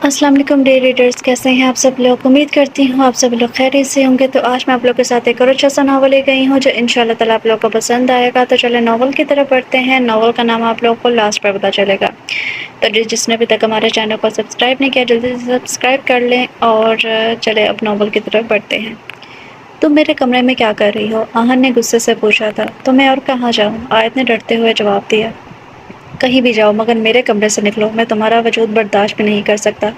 السلام علیکم day readers, کیسے ہیں آپ سب لوگ؟ امید کرتی ہوں آپ سب لوگ خیریت سے ہوں گے۔ تو آج میں آپ لوگ کے ساتھ ایک اور اچھا سا ناول لے گئی ہوں جو انشاءاللہ تعالیٰ آپ لوگوں کو پسند آئے گا۔ تو چلے ناول کی طرف بڑھتے ہیں۔ ناول کا نام آپ لوگوں کو لاسٹ پر پتہ چلے گا۔ تو جس نے ابھی تک ہمارے چینل کو سبسکرائب نہیں کیا جلدی سے سبسکرائب کر لیں، اور چلے اب ناول کی طرف بڑھتے ہیں۔ تم میرے کمرے میں کیا کر رہی ہو؟ آہن نے غصے سے پوچھا تھا۔ تو میں اور کہاں جاؤں؟ آیت نے ڈرتے ہوئے جواب دیا۔ کہیں بھی جاؤ مگر میرے کمرے سے نکلو، میں تمہارا وجود برداشت بھی نہیں کر سکتا۔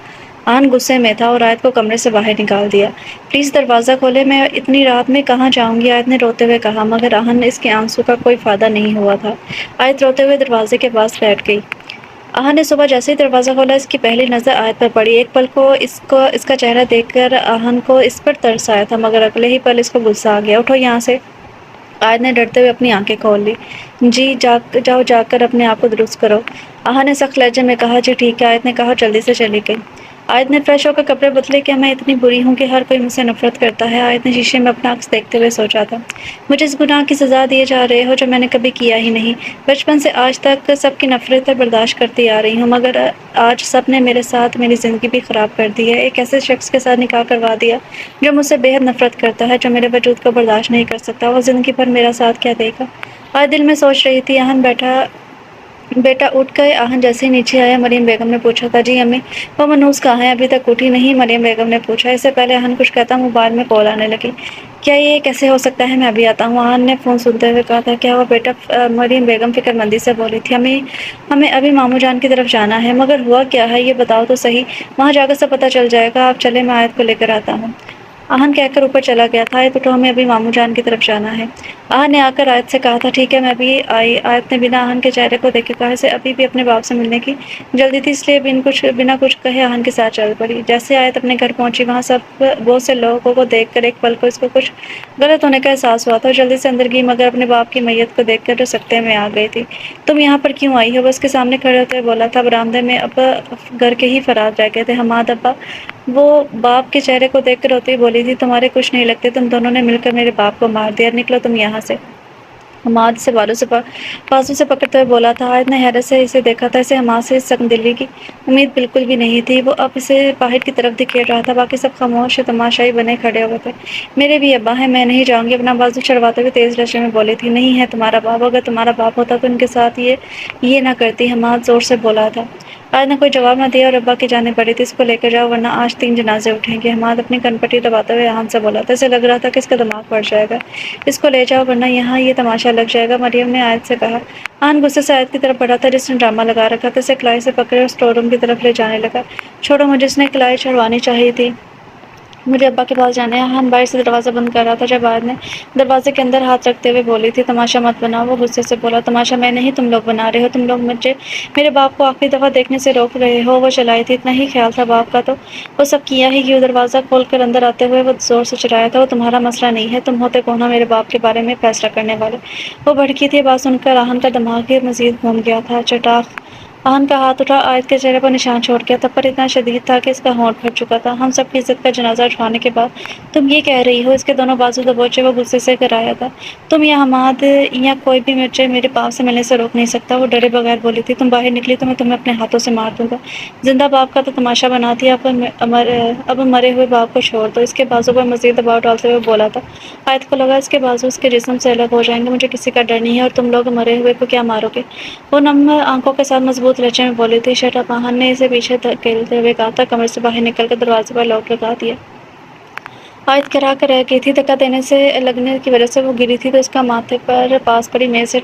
آہن غصے میں تھا اور آیت کو کمرے سے باہر نکال دیا۔ پلیز دروازہ کھولے، میں اتنی رات میں کہاں جاؤں گی؟ آیت نے روتے ہوئے کہا، مگر آہن نے اس کے آنسو کا کوئی فائدہ نہیں ہوا تھا۔ آیت روتے ہوئے دروازے کے پاس بیٹھ گئی۔ آہن نے صبح جیسے ہی دروازہ کھولا اس کی پہلی نظر آیت پر پڑی۔ ایک پل کو اس کا چہرہ دیکھ کر آہن کو اس پر ترس آیا تھا، مگر اگلے ہی پل اس کو غصہ آ گیا۔ اٹھو یہاں سے، آیت نے ڈرتے ہوئے اپنی آنکھیں کھول لی۔ جی جاؤ جا کر اپنے آپ کو درست کرو، آہن نے سخت لہجے میں کہا۔ جی ٹھیک ہے، آیت نے کہا اور جلدی سے چلی گئی۔ آیت نے فریش ہو کر کپڑے بدلے۔ کیا میں اتنی بری ہوں کہ ہر کوئی مجھ سے نفرت کرتا ہے؟ آیت نے شیشے میں اپنا عکس دیکھتے ہوئے سوچا تھا۔ مجھے اس گناہ کی سزا دیے جا رہے ہو جو میں نے کبھی کیا ہی نہیں۔ بچپن سے آج تک سب کی نفرتیں برداشت کرتی آ رہی ہوں، مگر آج سب نے میرے ساتھ میری زندگی بھی خراب کر دی ہے۔ ایک ایسے شخص کے ساتھ نکاح کروا دیا جو مجھ سے بے حد نفرت کرتا ہے، جو میرے وجود کو برداشت نہیں کر سکتا۔ وہ زندگی بھر میرا ساتھ کیا دے گا؟ آیت دل میں سوچ رہی تھی۔ آہن بیٹا اٹھ گئے؟ آہن جیسے ہی نیچے آیا مریم بیگم نے پوچھا تھا۔ جی امی۔ وہ منوس کہاں ہے؟ ابھی تک اٹھی نہیں؟ مریم بیگم نے پوچھا۔ اس سے پہلے آہن کچھ کہتا موبائل میں کال آنے لگی۔ کیا یہ کیسے ہو سکتا ہے؟ میں ابھی آتا ہوں، آہن نے فون سنتے ہوئے کہا تھا۔ کیا ہوا بیٹا؟ مریم بیگم فکر مندی سے بولی تھی۔ ہمیں ابھی ماموں جان کی طرف جانا ہے۔ مگر ہوا کیا ہے یہ بتاؤ تو صحیح، وہاں جا کر سب پتہ چل جائے گا۔ آپ چلے، میں آیت کو لے کر آتا ہوں۔ آہن کہہ کر اوپر چلا گیا تھا۔ آیت اٹھو، ہمیں ابھی ماموں جان کی طرف جانا ہے۔ آہن نے آ کر آیت سے کہا تھا۔ ٹھیک ہے، میں ابھی آئی۔ آیت نے بنا آہن کے چہرے کو دیکھے کہا، اسے ابھی بھی اپنے باپ سے ملنے کی جلدی تھی، اس لیے بنا کچھ کہے آہن کے ساتھ چل پڑی۔ جیسے آیت اپنے گھر پہنچی، وہاں سب بہت سے لوگوں کو دیکھ کر ایک پل کو اس کو کچھ غلط ہونے کا احساس ہوا تھا اور جلدی سے اندر گئی، مگر اپنے باپ کی میت کو دیکھ کر سکتے میں آ گئی تھی۔ تم یہاں پر کیوں آئی ہو؟ وہ اس کے سامنے کھڑے ہوتے ہوئے بولا تھا۔ برآمدے میں اب گھر کے ہی فرات رہ گئے تھے، حماد ابا۔ وہ باپ کے چہرے کو دیکھ کر روتی ہوئی بولی تھی، تمہارے کچھ نہیں لگتے، تم دونوں نے مل کر میرے باپ کو مار دیا، نکلو تم یہاں سے۔ حماد سے بازو سے پکڑتے ہوئے بولا تھا۔ آیت نے حیرت سے اسے دیکھا تھا۔ اسے حماد سے سخت دلی کی امید بالکل بھی نہیں تھی۔ وہ اب اسے باہر کی طرف دھکیل رہا تھا۔ باقی سب خاموش تماشائی بنے کھڑے ہوئے تھے۔ میرے بھی ابا ہیں، میں نہیں جاؤں گی، اپنا بازو چھڑواتے ہوئے تیز لہجے میں بولی تھی۔ نہیں ہے تمہارا باپ، اگر تمہارا باپ ہوتا تو ان کے ساتھ یہ نہ کرتی، حماد زور سے بولا تھا۔ آیت نے کوئی جواب نہ دیا اور ابا کی جانب بڑھی تھی۔ اس کو لے کر جاؤ ورنہ آج 3 جنازے اٹھیں گے، حماد اپنی کن پٹی دباتے ہوئے آہن سے بولا تھا۔ اسے لگ رہا تھا کہ اس کا دماغ پھٹ جائے گا۔ اس کو لے جاؤ ورنہ یہاں یہ تماشا لگ جائے گا، مریم نے آیت سے کہا۔ آہن غصے سے آیت کی طرف بڑھا تھا جس نے ڈرامہ لگا رکھا تھا۔ اسے کلائی سے پکڑے اور اسٹور روم کی طرف لے جانے لگا۔ چھوڑو مجھے، اس نے کلائی چھڑوانی چاہیے تھی، مجھے ابا کے پاس جانا ہے۔ آہن باہر سے دروازہ بند کر رہا تھا جب آیت نے دروازے کے اندر ہاتھ رکھتے ہوئے بولی تھی، تماشا مت بناؤ۔ وہ غصے سے بولا، تماشا میں نہیں تم لوگ بنا رہے ہو، تم لوگ مجھے میرے باپ کو آخری دفعہ دیکھنے سے روک رہے ہو۔ وہ چلائی تھی، اتنا ہی خیال تھا باپ کا تو وہ سب کیا ہی کیوں؟ دروازہ کھول کر اندر آتے ہوئے وہ زور سے چلایا تھا۔ وہ تمہارا مسئلہ نہیں ہے، تم ہوتے کون ہو میرے باپ کے بارے میں فیصلہ کرنے والے؟ وہ بھڑکی تھی۔ بات سن کر آہن کا دماغ ہی مزید گھوم گیا تھا۔ چٹاخ آہن کا ہاتھ اٹھا آیت کے چہرے پر نشان چھوڑ گیا۔ تھپڑ اتنا شدید تھا کہ اس کا ہونٹ پھٹ چکا تھا۔ ہم سب کی عزت کا جنازہ اٹھوانے کے بعد تم یہ کہہ رہی ہو؟ اس کے دونوں بازو دبوچے وہ غصے سے کرایا تھا۔ تم یا حماد یا کوئی بھی مجھے میرے باپ سے ملنے سے روک نہیں سکتا، وہ ڈرے بغیر بولی تھی۔ تم باہر نکلی تو میں تمہیں اپنے ہاتھوں سے مار دوں گا۔ زندہ باپ کا تو تماشا بنا دیا، اب مرے ہوئے باپ کو چھوڑ دو، اس کے بازو پر مزید دباؤ ڈالتے ہوئے بولا تھا۔ آیت کو لگا اس کے بازو اس کے جسم سے الگ ہو جائیں گے۔ مجھے کسی کا ڈر نہیں ہے اور تم لوگ مرے ہوئے کو کیا مارو گے؟ وہ نم آنکھوں کے ساتھ مضبوط لہجے میں بولی تھی۔ شٹ اپ، آہن نے اسے پیچھے دھکیلتے ہوئے کہا تھا۔ کمرے سے باہر نکل کر دروازے پر لاک لگا دیا۔ آیت کرا کر رہ گئی تھی۔ دھکا دینے سے لگنے کی وجہ سے وہ گری تھی تو اس کا ماتھے پر پاس پڑی میز سے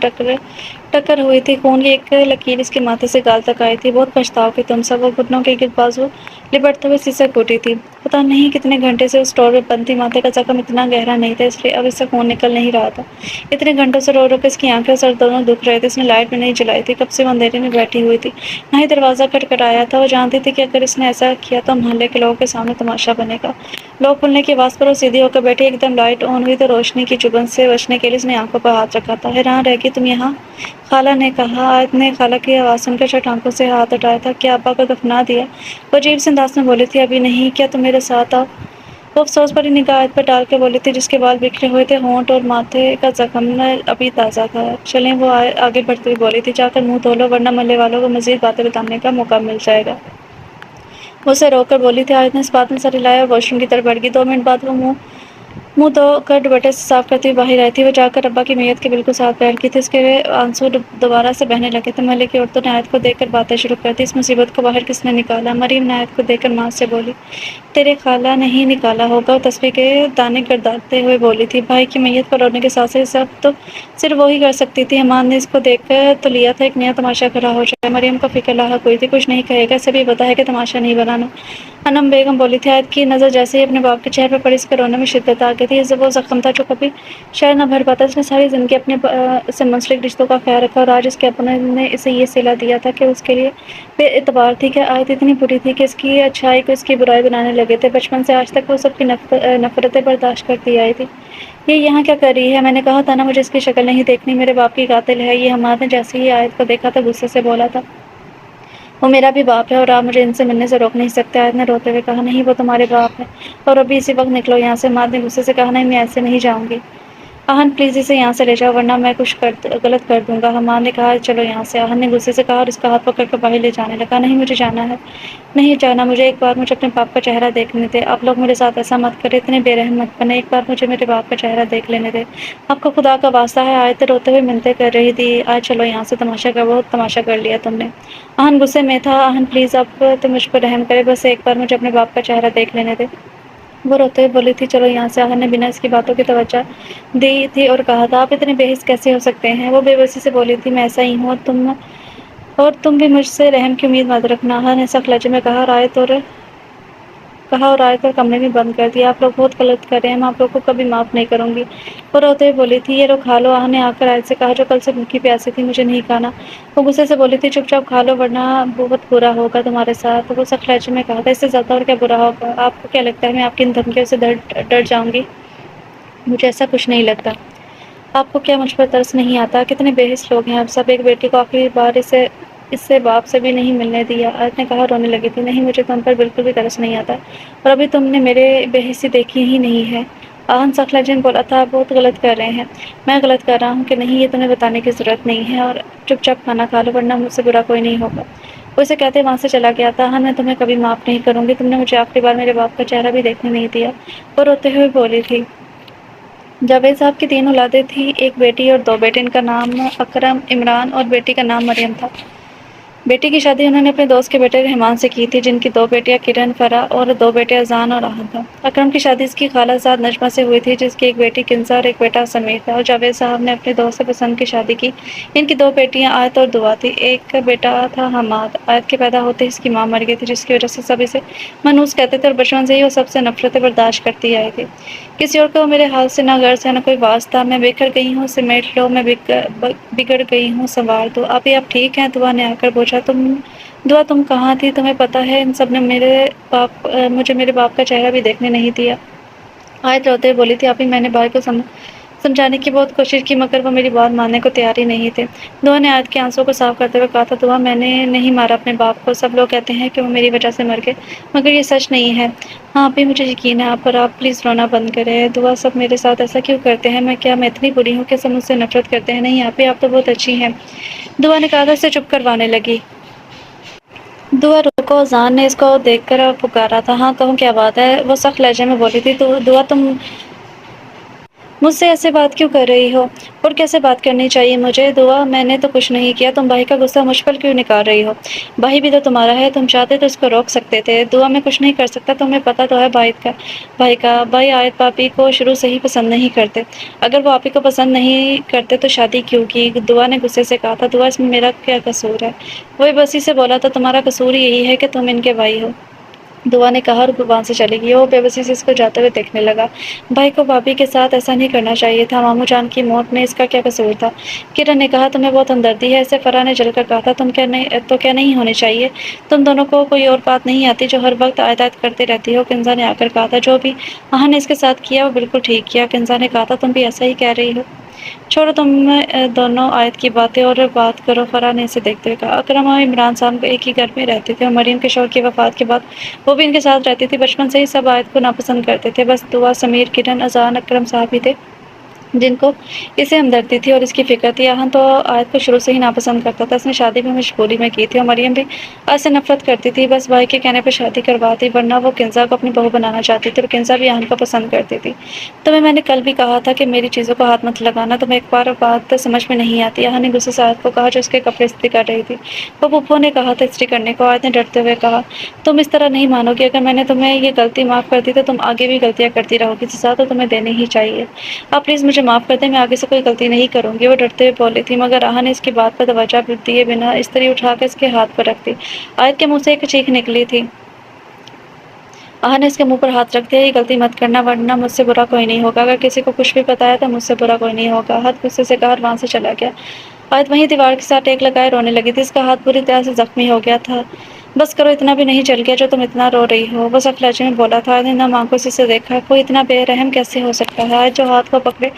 ٹکر ہوئی تھی۔ خون کی ایک لکیر اس کے ماتھے سے گال تک آئی تھی۔ بہت پچھتاؤ گی تم سب۔ وہ گھٹنوں کے گرد بازو لپٹتے ہوئے سیسک ٹوٹی تھی۔ پتہ نہیں کتنے گھنٹے سے اس اسٹور میں بند تھی۔ ماتھے کا زخم اتنا گہرا نہیں تھا، اس لیے اب اس سے خون نکل نہیں رہا تھا۔ اتنے گھنٹوں سے رو رو کے اس کی آنکھیں اور سر دونوں دکھ رہے تھے۔ اس نے لائٹ بھی نہیں جلائی تھی، کب سے وہ اندھیرے میں بیٹھی ہوئی تھی، نہ ہی دروازہ کھٹکھٹایا تھا۔ وہ جانتی تھی کہ اگر اس نے ایسا کیا تو محلے کے لوگوں کے سامنے تماشا بنے گا۔ لوک کھلنے کی آواز پر وہ سیدھی ہو کر بیٹھی۔ ایک دم لائٹ آن ہوئی تو روشنی کی چبھن سے بچنے کے لیے اس نے آنکھوں پر ہاتھ رکھا تھا۔ حیران رہ گئی، تم یہاں؟ خالہ نے کہا۔ آیت نے خالہ کی آواز سن کر چٹ آنکھوں سے ہاتھ ہٹایا تھا۔ کیا ابا کو دفنا دیا؟ وہ عجیب سے انداز میں بولی تھی۔ ابھی نہیں، کیا تم میرے ساتھ آؤ؟ وہ افسوس بھری نگاہ آیت پر ڈال کے بولی تھی جس کے بال بکھرے ہوئے تھے، ہونٹ اور ماتھے کا زخم ابھی تازہ تھا۔ چلیں، وہ آگے بڑھتے ہوئے بولی تھی، جا کر منہ دھو لو ورنہ محلے والوں کو مزید باتیں بتانے کا موقع مل جائے گا۔ اسے روک کر بولی تھی۔ آیت نے اس بات میں سر ہلایا اور واش روم کی طرف بڑھ گئی۔ 2 منٹ بعد وہ منہ دھو کر دوپٹے سے صاف کرتی ہوئی باہر آئی تھی۔ وہ جا کر ابا کی میت کے بالکل ساتھ بیٹھ تھی۔ اس کے آنسو دوبارہ سے بہنے لگے تھے۔ محلے کی عورتوں نے آیت کو دیکھ کر باتیں شروع کر دی۔ اس مصیبت کو باہر کس نے نکالا؟ مریم نے آیت کو دیکھ کر ماں سے بولی۔ تیرے خالہ نے ہی نکالا ہوگا۔ وہ تسبیح کے دانے گرداتے ہوئے بولی تھی۔ بھائی کی میت پر رونے کے ساتھ سے سب تو صرف وہی کر سکتی تھی۔ حماد نے اس کو دیکھ کر تو لیا تھا ایک نیا تماشا کھڑا ہو جائے۔ مریم کو فکر لاحق ہوئی تھی۔ کچھ نہیں کہے گا، اسے بھی پتہ ہے کہ تماشا نہیں بنانا۔ انم بیگم بولی تھی۔ آیت کی نظر جیسے ہی اپنے باپ کے چہرے پر پڑی، اس کے رونے میں شدت آ گئی تھی۔ وہ زخم تھا جو کبھی شاید نہ بھر پاتا۔ اس نے ساری زندگی اپنے سے منسلک رشتوں کا خیال رکھا اور آج اس کے اپنوں نے اسے یہ صلہ دیا تھا کہ اس کے لیے بے اعتبار تھی کہ آیت اتنی بری تھی کہ اس کی اچھائی کو اس کی برائی بنانے لگے تھے۔ بچپن سے آج تک وہ سب کی نفرتیں برداشت کرتی آئی تھی۔ یہ یہاں کیا کر رہی ہے؟ میں نے کہا تھا نا مجھے اس کی شکل نہیں دیکھنی، میرے باپ کی قاتل ہے یہ۔ حماد نے جیسے ہی آیت کو دیکھا تو غصے سے بولا تھا۔ وہ میرا بھی باپ ہے اور آپ مجھے ان سے ملنے سے روک نہیں سکتے۔ آیت نے روتے ہوئے کہا۔ نہیں، وہ تمہارے باپ ہے اور ابھی اسی وقت نکلو یہاں سے۔ حماد نے غصے سے کہا۔ نہیں، میں ایسے نہیں جاؤں گی۔ آہن پلیز اسے یہاں سے لے جاؤ ورنہ میں کچھ غلط کر دوں گا۔ حماد نے کہا چلو یہاں سے۔ آہن نے غصے سے کہا اور اس کا ہاتھ پکڑ کر باہر لے جانے لگا۔ نہیں، مجھے جانا ہے، نہیں جانا مجھے۔ ایک بار مجھے اپنے باپ کا چہرہ دیکھنے دے۔ آپ لوگ میرے ساتھ ایسا مت کریں، اتنے بے رحم مت بنیں۔ ایک بار مجھے میرے باپ کا چہرہ دیکھ لینے دے، آپ کو خدا کا واسطہ ہے۔ آیت روتے ہوئے منتیں کر رہی تھی۔ آج چلو یہاں سے، تماشا کر، بہت تماشا کر لیا تم نے۔ آہن غصے میں تھا۔ آہن پلیز اب تم مجھ پر رحم کرے، بس ایک بار مجھے اپنے باپ کا چہرہ دیکھ لینے دے۔ وہ روتے ہوئے بولی تھی چلو یہاں سے۔ آہن نے بنا اس کی باتوں کی توجہ دی تھی اور کہا تھا آپ اتنے بے حس کیسے ہو سکتے ہیں؟ وہ بے بسی سے بولی تھی میں ایسا ہی ہوں اور تم بھی مجھ سے رحم کی امید مت رکھنا۔ آہن نے سخت لہجے میں کہا اور آیت اور کمرے میں بند کر دیا۔ آپ لوگ بہت غلط کر رہے ہیں، میں آپ لوگ کو کبھی معاف نہیں کروں گی۔ وہ روتے ہوئے بولی تھی یہ لو کھا لو۔ آہن نے آ کر آیت سے کہا جو کل سے بھوکی پیاسی تھی، مجھے نہیں کھانا۔ وہ غصے سے بولی تھی چپ چاپ کھا لو ورنہ بہت برا ہوگا تمہارے ساتھ۔ وہ سخت لہجے میں کہا تھا اس سے زیادہ اور کیا برا ہوگا؟ آپ کو کیا لگتا ہے میں آپ کی ان دھمکیوں سے ڈر جاؤں گی؟ مجھے ایسا کچھ نہیں لگتا۔ آپ کو کیا مجھ پر ترس نہیں آتا؟ کتنے بے حس لوگ ہیں آپ سب۔ ایک بیٹی کو آخری بار اس سے باپ سے بھی نہیں ملنے دیا۔ آیت نے کہا رونے لگی تھی۔ نہیں، مجھے تم پر بالکل بھی ترس نہیں آتا اور ابھی تم نے میرے بے حسی دیکھی ہی نہیں ہے۔ آہن سخت لہجے میں بولا تھا آپ بہت غلط کر رہے ہیں۔ میں غلط کر رہا ہوں کہ نہیں یہ تمہیں بتانے کی ضرورت نہیں ہے اور چپ چاپ کھانا کھا لو ورنہ مجھ سے برا کوئی نہیں ہوگا۔ وہ اسے کہتے وہاں سے چلا گیا تھا۔ آہن میں تمہیں کبھی معاف نہیں کروں گی، تم نے مجھے آخری بار میرے باپ کا چہرہ بھی دیکھنے نہیں دیا۔ وہ روتے ہوئے بولی تھی جاوید صاحب کی 3 اولادیں تھیں، ایک بیٹی اور 2 بیٹے۔ ان کا نام اکرم، عمران اور بیٹی کا نام مریم تھا۔ بیٹی کی شادی انہوں نے اپنے دوست کے بیٹے رحمان سے کی تھی جن کی 2 بیٹیاں کرن، فرح اور 2 بیٹے اذان اور آہن تھا۔ اکرم کی شادی اس کی خالہ زاد نجمہ سے ہوئی تھی جس کی ایک بیٹی کنزہ اور ایک بیٹا سمیر تھا، اور جاوید صاحب نے اپنے دوست سے پسند کی شادی کی۔ ان کی 2 بیٹیاں آیت اور دعا تھی، ایک بیٹا تھا حماد۔ آیت کے پیدا ہوتے ہی اس کی ماں مر گئی تھی جس کی وجہ سے سب اسے منحوس کہتے تھے اور بچپن سے ہی وہ سب سے نفرتیں برداشت کرتی آئی تھی۔ کسی اور کو میرے حال سے نہ غرض ہے نہ کوئی واسطہ، میں بکھر گئی ہوں سمیٹ لو، میں بگڑ گئی ہوں سنوار دو۔ آپ ٹھیک ہیں؟ دعا نے آ کر پوچھا۔ دعا تم کہاں تھی؟ تمہیں پتہ ہے ان سب نے مجھے میرے باپ کا چہرہ بھی دیکھنے نہیں دیا۔ آیت روتے بولی تھی آپ ہی میں نے بھائی کو سمجھانے کی بہت کوشش کی مگر وہ میری بات ماننے کو تیار ہی نہیں تھے۔ دعا نے آیت کے آنسوں کو صاف کرتے ہوئے کہا تھا دعا میں نے نہیں مارا اپنے باپ کو، سب لوگ کہتے ہیں کہ وہ میری وجہ سے مر گئے مگر یہ سچ نہیں ہے۔ ہاں آپ ہی مجھے یقین ہے آپ پر، آپ پلیز رونا بند کریں۔ دعا سب میرے ساتھ ایسا کیوں کرتے ہیں؟ میں اتنی بری ہوں کہ سب مجھ سے نفرت کرتے ہیں؟ نہیں آپ تو بہت اچھی ہیں۔ دعا نے کہا تھا اسے چپ کروانے لگی۔ دعا رکو، اذان نے اس کو دیکھ کر پکارا تھا۔ ہاں کہو کیا بات ہے؟ وہ سخت لہجے میں بولی تھی دعا تم مجھ سے ایسے بات کیوں کر رہی ہو؟ اور کیسے بات کرنی چاہیے مجھے؟ دعا میں نے تو کچھ نہیں کیا، تم بھائی کا غصہ مجھ پر کیوں نکال رہی ہو؟ بھائی بھی تو تمہارا ہے، تم چاہتے تو اس کو روک سکتے تھے۔ دعا میں کچھ نہیں کر سکتا، تمہیں پتہ تو ہے بھائی آیت پاپی کو شروع سے ہی پسند نہیں کرتے، اگر وہ آپی کو پسند نہیں کرتے تو شادی کیوں کی؟ دعا نے غصے سے کہا تھا دعا اس میں میرا کیا قصور ہے؟ وہ بے بسی سے بولا تھا تمہارا قصور یہی ہے کہ تم ان کے بھائی ہو۔ دعا نے کہا اور وہاں سے چلی گئی۔ وہ بے بسی سے اس کو جاتے ہوئے دیکھنے لگا۔ بھائی کو بھابھی کے ساتھ ایسا نہیں کرنا چاہیے تھا، ماموں جان کی موت میں اس کا کیا قصور تھا؟ کرن نے کہا تمہیں بہت ہمدردی ہے اسے۔ فرح نے جل کر کہا تھا کیا نہیں ہونی چاہیے؟ تم دونوں کو کوئی اور بات نہیں آتی جو ہر وقت آیت کرتے رہتی ہو؟ کنزہ نے آ کر کہا تھا جو بھی آہن نے اس کے ساتھ کیا وہ بالکل ٹھیک کیا۔ کنزہ نے کہا تھا تم بھی ایسا ہی کہہ رہی ہو؟ چھوڑو تم دونوں آیت کی باتیں اور بات کرو، فرح نے اسے دیکھتے ہوئے کہا۔ اکرم اور عمران صاحب ایک ہی گھر میں رہتے تھے اور مریم کے شوہر کی وفات کے بعد وہ بھی ان کے ساتھ رہتی تھی۔ بچپن سے ہی سب آیت کو ناپسند کرتے تھے، بس دعا، سمیر، کرن، اذان، اکرم صاحب ہی تھے جن کو اسے ہمدردی تھی اور اس کی فکر تھی۔ آہن تو آیت کو شروع سے ہی ناپسند کرتا تھا، اس نے شادی بھی مجبوری میں کی تھی، اور مریم بھی آیت سے نفرت کرتی تھی، بس بھائی کے کہنے پر شادی کرواتی، ورنہ وہ کنزا کو اپنی بہو بنانا چاہتی تھی اور کنزا بھی آہن کو پسند کرتی تھی۔ تمہیں میں نے کل بھی کہا تھا کہ میری چیزوں کو ہاتھ مت لگانا، تمہیں ایک بار بات سمجھ میں نہیں آتی۔ آہن نے غصے سے آیت کو کہا جو اس کے کپڑے استری کر رہی تھی۔ وہ پھپھو نے کہا تھا استری کرنے کو۔ آیت نے ڈرتے ہوئے کہا تم اس طرح نہیں مانو گی، اگر میں نے تمہیں یہ غلطی معاف کر دی تو تم آگے بھی غلطیاں کرتی رہو گی، سزا تو تمہیں دینی ہی چاہیے۔ آپ پلیز مجھے معاف کر دیں، میں آگے سے کوئی غلطی نہیں کروں گی، وہ ڈرتے ہوئے بولی تھی، مگر آہن نے اس کی بات پر توجہ دیے بنا استری اٹھا کر اس کے ہاتھ پر رکھ دی۔ آیت کے منہ سے ایک چیخ نکلی تھی۔ آہن نے اس کے منہ پر ہاتھ رکھ دیا، یہ غلطی مت کرنا ورنہ مجھ سے برا کوئی نہیں ہوگا، اگر کسی کو کچھ بھی بتایا تو مجھ سے برا کوئی نہیں ہوگا۔ آہن غصے سے کہا اور وہاں سے چلا گیا۔ آیت وہیں دیوار کے ساتھ ٹیک لگائے رونے لگی تھی، اس کا ہاتھ بری طرح سے زخمی ہو گیا تھا۔ بس کرو، اتنا بھی نہیں جل گیا جو تم اتنا رو رہی ہو، وہ سخت لہجے میں بولا تھا۔ آیت نے نم آنکھوں سے اسے دیکھا، کوئی اتنا بے رحم کیسے ہو سکتا ہے؟ آیت جو ہاتھ کو پکڑے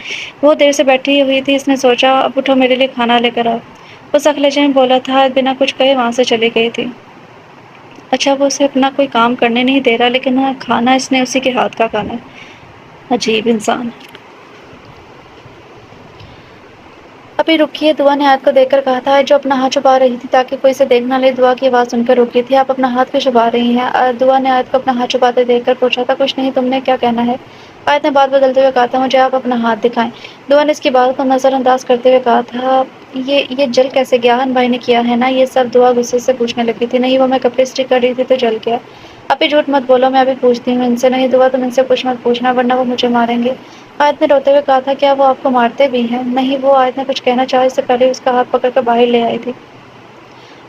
بہت دیر سے بیٹھی ہوئی تھی، اس نے سوچا اب اٹھو میرے لیے کھانا لے کر آؤ، وہ سخت لہجے میں بولا تھا۔ آیت بنا کچھ کہے وہاں سے چلی گئی تھی۔ اچھا وہ اسے اپنا کوئی کام کرنے نہیں دے رہا، لیکن کھانا اس نے اسی کے ہاتھ کا کھانا ہے۔ عجیب انسان۔ ابھی رکیے، دعا نے آیت کو دیکھ کر کہا تھا، جو اپنا ہاتھ چھپا رہی تھی تاکہ کوئی اسے دیکھ نہ لے۔ دعا کی آواز سن کر رکی تھی۔ آپ اپنا ہاتھ کیوں چھپا رہی ہیں؟ دعا نے آیت کو اپنا ہاتھ چھپاتے دیکھ کر پوچھا تھا۔ کچھ نہیں، تم نے کیا کہنا ہے؟ آیت نے بات بدلتے ہوئے کہا تھا، مجھے آپ اپنا ہاتھ دکھائیں۔ دعا نے اس کی بات کو نظر انداز کرتے ہوئے کہا تھا، یہ جل کیسے گیا؟ آہن بھائی نے کیا ہے نا یہ سب؟ دعا غصے سے پوچھنے لگی تھی۔ نہیں، وہ میں کپڑے استری کر رہی تھی تو جل گیا۔ ابھی جھوٹ مت بولو، میں ابھی پوچھتی ہوں ان سے۔ نہیں دعا، تم ان سے کچھ مت پوچھنا ورنہ وہ مجھے ماریں گے۔ آیت نے روتے ہوئے کہا تھا، کیا وہ آپ کو مارتے بھی ہیں؟ نہیں، وہ آیت نے کچھ کہنا چاہا، اس سے پہلے اس کا ہاتھ پکڑ کر باہر لے آئی تھی۔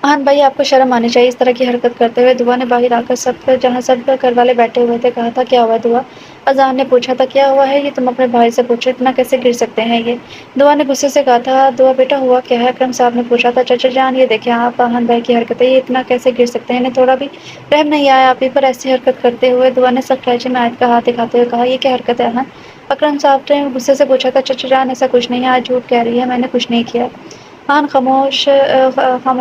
آہن بھائی، آپ کو شرم آنی چاہیے اس طرح کی حرکت کرتے ہوئے۔ دعا نے باہر آ کر جہاں سب گھر والے بیٹھے ہوئے تھے کہا تھا، کیا ہوا دعا؟ اذان نے پوچھا تھا۔ کیا ہوا ہے یہ تم اپنے بھائی سے پوچھو، اتنا کیسے گر سکتے ہیں یہ؟ دعا نے غصے سے کہا تھا۔ دعا بیٹا ہوا کیا ہے؟ اکرم صاحب نے پوچھا تھا۔ چچا جان یہ دیکھیں آپ آہن بھائی کی حرکتیں، یہ اتنا کیسے گر سکتے ہیں؟ انہیں تھوڑا بھی رحم نہیں آیا آپ ہی پر ایسی حرکت کرتے ہوئے؟ دعا نے سخت لہجے میں آیت کا ہاتھ دکھاتے ہوئے کہا، یہ کیا حرکت ہے آہن؟ اکرم صاحب نے غصے سے پوچھا تھا۔ چچا جان ایسا کچھ نہیں ہے، آج جھوٹ کہہ رہی ہے، میں نے کچھ نہیں کیا۔ آہن خاموش،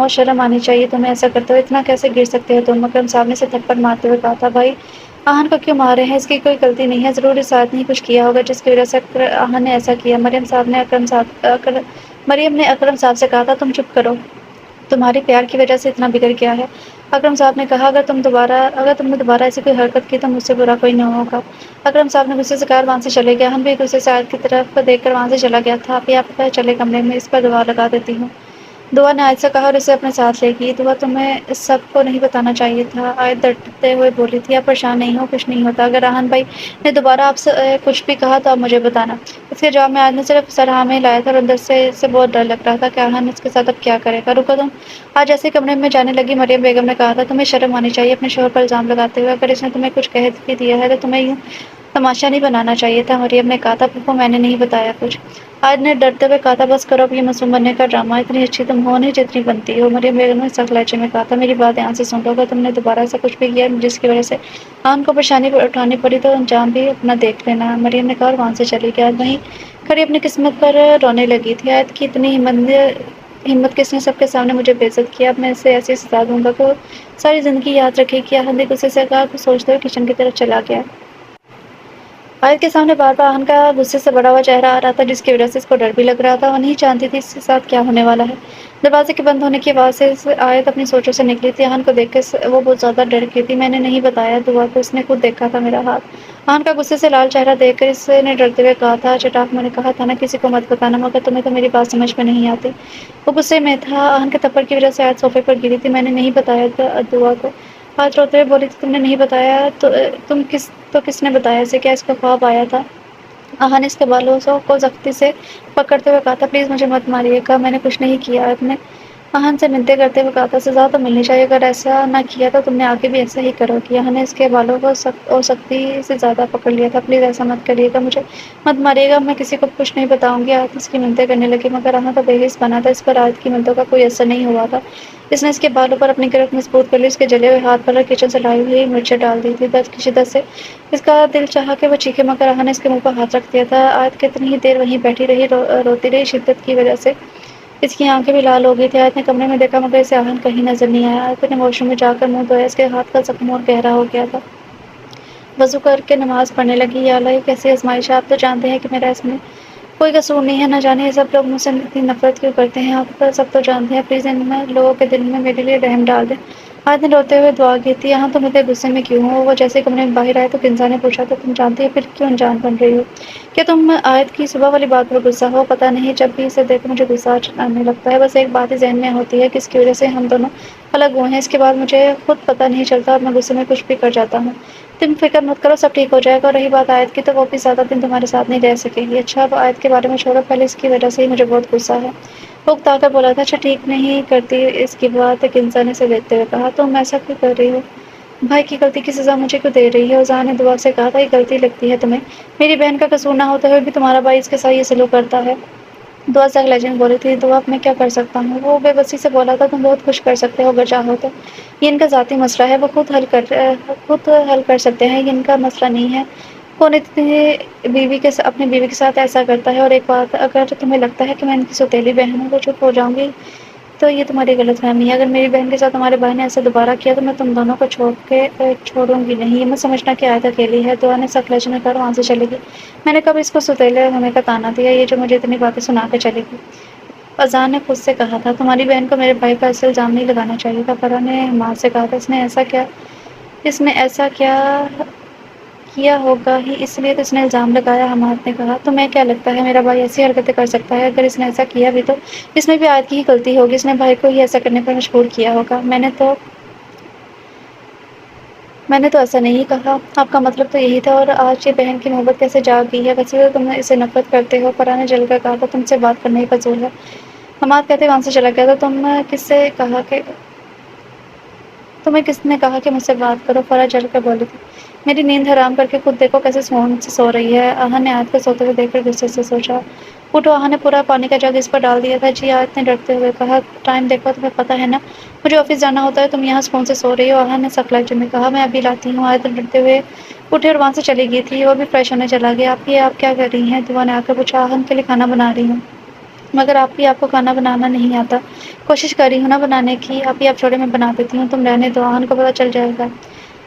شرم آنی چاہیے تمہیں ایسا کرتے ہوئے، اتنا کیسے گر سکتے ہو تم؟ اکرم صاحب نے اسے تھپڑ مارتے ہوئے کہا تھا۔ بھائی آہن کو کیوں مار رہے ہیں؟ اس کی کوئی غلطی نہیں ہے، ضرور اس آیت نے کچھ کیا ہوگا جس کی وجہ سے آہن نے ایسا کیا۔ مریم نے اکرم صاحب سے کہا تھا، تم چپ کرو، تمہاری پیار کی وجہ سے اتنا بگڑ گیا ہے۔ اکرم صاحب نے کہا، اگر تم نے دوبارہ ایسی کوئی حرکت کی تو مجھ سے برا کوئی نہ ہوگا۔ اکرم صاحب نے غصے سے کہا اور وہاں سے چلے گئے۔ آہن بھی غصے سے آیت کی طرف دیکھ کر وہاں سے چلا گیا تھا۔ آپ چلے کمرے میں، اس پر دعا لگا دیتی ہوں، دعا نے آیت سے کہا اور اسے اپنے ساتھ لے گئی۔ دعا تمہیں سب کو نہیں بتانا چاہیے تھا، آیت ڈرتے ہوئے بولی تھی۔ آپ پریشان نہیں ہو، کچھ نہیں ہوتا، اگر آہن بھائی نے دوبارہ آپ سے کچھ بھی کہا تو آپ مجھے بتانا۔ اس کے جواب میں آیت نے صرف سر ہاں میں لایا تھا اور اندر سے اسے بہت ڈر لگ رہا تھا کہ آہن اس کے ساتھ اب کیا کرے گا۔ رکو تم، آج ایسے کمرے میں جانے لگی مریم بیگم نے کہا تھا، تمہیں شرم آنی چاہیے اپنے شوہر پر الزام لگاتے ہوئے، اگر اس نے تمہیں کچھ کہہ بھی دیا ہے تو تمہیں یوں تماشا نہیں بنانا چاہیے تھا۔ مریم نے کہا تھا، پھپھو میں نے نہیں بتایا کچھ۔ آیت نے ڈرتے ہوئے کہا تھا، بس کرو اب یہ معصوم بننے کا ڈرامہ، اتنی اچھی تم ہو نہیں جتنی بنتی ہو۔ مریم بیگم نے سخت لہجے میں کہا تھا، میری بات دھیان سے سن لو، اگر تم نے دوبارہ ایسا کچھ بھی کیا جس کی وجہ سے آہن کو پریشانی اٹھانی پڑی تو انجام بھی اپنا دیکھ لینا۔ مریم نے کہا اور وہاں سے چلی گئی۔ آیت وہیں کھڑی اپنی قسمت پر رونے لگی تھی۔ آیت کی اتنی ہمت کس نے سب کے سامنے مجھے بے عزت کیا، اب میں اسے ایسی سزا دوں گا کہ وہ ساری زندگی یاد رکھے گی۔ آہن نے غصے سے کہا، کچھ سوچتے ہوئے کچن کی طرف چلا گیا۔ آیت کے سامنے بار بار آہن کا غصے سے بڑا ہوا چہرہ آ رہا تھا، جس کی وجہ سے اس کو ڈر بھی لگ رہا تھا، وہ نہیں جانتی تھی اس کے ساتھ کیا ہونے والا ہے۔ دروازے کے بند ہونے کی آواز سے آیت اپنی سوچوں سے نکلی تھی۔ آہن کو دیکھ کر وہ بہت زیادہ ڈر گئی تھی۔ میں نے نہیں بتایا دعا کو، اس نے خود دیکھا تھا میرا ہاتھ۔ آہن کا غصے سے لال چہرہ دیکھ کر اس نے ڈرتے ہوئے کہا تھا، چٹاک میں نے کہا تھا نا کسی کو مت بتانا، مگر تمہیں تو میری بات سمجھ میں نہیں آتی۔ وہ غصے میں تھا۔ آہن کے تھپڑ کی وجہ سے آیت صوفے پر گری تھی۔ میں نے نہیں بتایا دعا کو، آیت روتے ہوئے بولی تھی، تم نے نہیں بتایا تو کس نے بتایا اسے؟ کیا اس کا خواب آیا تھا؟ آہن نے اس کے بالوں کو سختی سے پکڑتے ہوئے کہا تھا، پلیز مجھے مت ماریے گا، میں نے کچھ نہیں کیا۔ آیت نے آہن سے منتیں کرتے ہوئے کہا تھا، سزا تو ملنی چاہیے، اگر ایسا نہ کیا تو تم نے آگے بھی ایسا ہی کرو گی۔ آہن نے اس کے بالوں کو سختی سے زیادہ پکڑ لیا تھا۔ پلیز ایسا مت کریے گا، مجھے مت ماریے گا، میں کسی کو کچھ نہیں بتاؤں گی۔ آیت اس کی منتیں کرنے لگی، مگر آہن تو بے حس بنا تھا، اس پر آیت کی منتوں کا کوئی اثر نہیں ہوا تھا۔ اس نے اس کے بالوں پر اپنی گرفت مضبوط کر لی، اس کے جلے ہوئے ہاتھ پر کچن سے لائی ہوئی مرچیں ڈال دی تھی۔ درد کی شدت سے اس کا دل چاہا کہ وہ چیخے، مگر آہن نے اس کے منہ پر ہاتھ رکھ دیا تھا۔ آیت کتنی ہی دیر وہیں بیٹھی رہی، روتی رہی، شدت کی وجہ سے اس کی آنکھیں بھی لال ہو گئی تھی۔ آیت نے کمرے میں دیکھا مگر اسے آہن کہیں نظر نہیں آیا۔ آیت نے واش روم میں جا کر منہ دھویا، اس کے ہاتھ کا زخم اور گہرا ہو گیا تھا۔ وضو کر کے نماز پڑھنے لگی۔ یا اللہ، یہ کیسی آزمائش ہے، آپ تو جانتے ہیں کہ میرا اس میں کوئی قصور نہیں ہے، نہ جانے یہ سب لوگ مجھ سے اتنی نفرت کیوں کرتے ہیں، آپ سب تو جانتے ہیں، پلیز ان میں لوگوں کے دل میں میرے لیے رحم ڈال دیں۔ آیت نے روتے ہوئے دعا کی تھی، یہاں تم اتنے غصے میں کیوں ہو؟ وہ جیسے کمرے میں باہر آئے تو کنزا نے پوچھا تو تم جانتی ہو پھر کیوں انجان بن رہی ہو؟ کیا تم آیت کی صبح والی بات پر غصہ ہو؟ پتہ نہیں، جب بھی اسے دیکھو مجھے غصہ آنے لگتا ہے، بس ایک بات ہی ذہن میں ہوتی ہے کہ اس کی وجہ سے ہم دونوں الگ ہوئے ہیں، اس کے بعد مجھے خود پتہ نہیں چلتا اور میں غصے میں کچھ بھی کر جاتا ہوں۔ تم فکر مت کرو، سب ٹھیک ہو جائے گا، اور رہی بات آیت کی تو وہ بھی زیادہ دن تمہارے ساتھ نہیں رہ سکے گی۔ اچھا اب آیت کے بارے میں چھوڑو، پہلے اس کی وجہ سے ہی مجھے بہت غصہ ہے۔ وہ اکتا کر بولا تھا، اچھا ٹھیک نہیں کرتی اس کی بات، کنزا نے اسے دیکھتے ہوئے کہا، تم ایسا کیوں کر رہی ہو؟ بھائی کی غلطی کی سزا مجھے کیوں دے رہی ہے؟ اوزان نے دعا سے کہا تھا، یہ غلطی لگتی ہے تمہیں؟ میری بہن کا قصور نہ ہوتے ہوئے بھی تمہارا بھائی اس کے ساتھ یہ سلوک کرتا ہے۔ دعا سخت لہجے میں بولی تھی، دعا اب میں کیا کر سکتا ہوں؟ وہ بے بسی سے بولا تھا، تم بہت کچھ کر سکتے ہو اگر چاہو تو۔ یہ ان کا ذاتی مسئلہ ہے، وہ خود حل کر سکتے ہیں، یہ ان کا مسئلہ نہیں ہے۔ کون اپنی بیوی کے ساتھ ایسا کرتا ہے؟ اور ایک بات، اگر تمہیں لگتا ہے کہ میں ان کی سوتیلی بہن ہوں تو چپ ہو جاؤں گی تو یہ تمہاری غلط فہمی ہے۔ اگر میری بہن کے ساتھ تمہارے بھائی نے ایسا دوبارہ کیا تو میں تم دونوں کو چھوڑوں گی نہیں۔ یہ مت سمجھنا کہ آیت اکیلی ہے، دعا نے سخت لہجے میں کہا، وہاں سے چلے گی۔ میں نے کب اس کو سوتیلے ہونے کا طعنہ دیا، یہ جو مجھے اتنی باتیں سنا کے چلے گی؟ اذان نے خود سے کہا تھا، تمہاری بہن کو میرے بھائی پر ایسا الزام نہیں لگانا چاہیے تھا۔ فرح نے ماں سے کہا تھا، اس نے ایسا کیا ہوگا ہی اس لیے تو اس نے الزام لگایا۔ حماد نے کہا، تمہیں کیا لگتا ہے میرا بھائی ایسی حرکتیں کر سکتا ہے؟ اگر اس نے ایسا کیا بھی تو اس میں بھی آیت کی ہی غلطی ہوگی، اس نے بھائی کو ہی ایسا کرنے پر مجبور کیا ہوگا۔ میں نے تو ایسا نہیں کہا، آپ کا مطلب تو یہی تھا، اور آج یہ بہن کی محبت کیسے جاگ گئی ہے؟ ویسے تو تم اسے نفرت کرتے ہو۔ فرح نے جل کر کہا تھا، تم سے بات کرنا ہی فضول ہے۔ حماد کہتے وہاں سے چلا گیا تھا، تمہیں کس نے کہا کہ مجھ سے بات کرو؟ فرح جل کر بولی تھی، میری نیند حرام کر کے خود دیکھو کیسے سکون سے سو رہی ہے۔ آہن نے آیت کو سوتے ہوئے دیکھ کر غصے سے سوچا، اٹھو۔ آہن نے پورا پانی کا جگ اس پر ڈال دیا تھا۔ جی، آیت نے ڈرتے ہوئے کہا، ٹائم دیکھو، تمہیں پتہ ہے نا مجھے آفس جانا ہوتا ہے، تم یہاں سکون سے سو رہی ہو۔ آہن نے سخت لہجے میں کہا، میں ابھی لاتی ہوں۔ آیت ڈرتے ہوئے اٹھی اور وہاں سے چلی گئی تھی، وہ بھی فریش ہونے چلا گیا۔ آپ کیا کر رہی ہیں؟ دعا نے آ کر پوچھا۔ آہن کے لیے کھانا بنا رہی ہوں۔ مگر آپ کو کھانا بنانا نہیں آتا؟ کوشش کر رہی ہوں نا بنانے کی۔ آپ چھوڑے میں بنا دیتی ہوں، تم رہنے دو، آہن کو پتہ چل جائے گا۔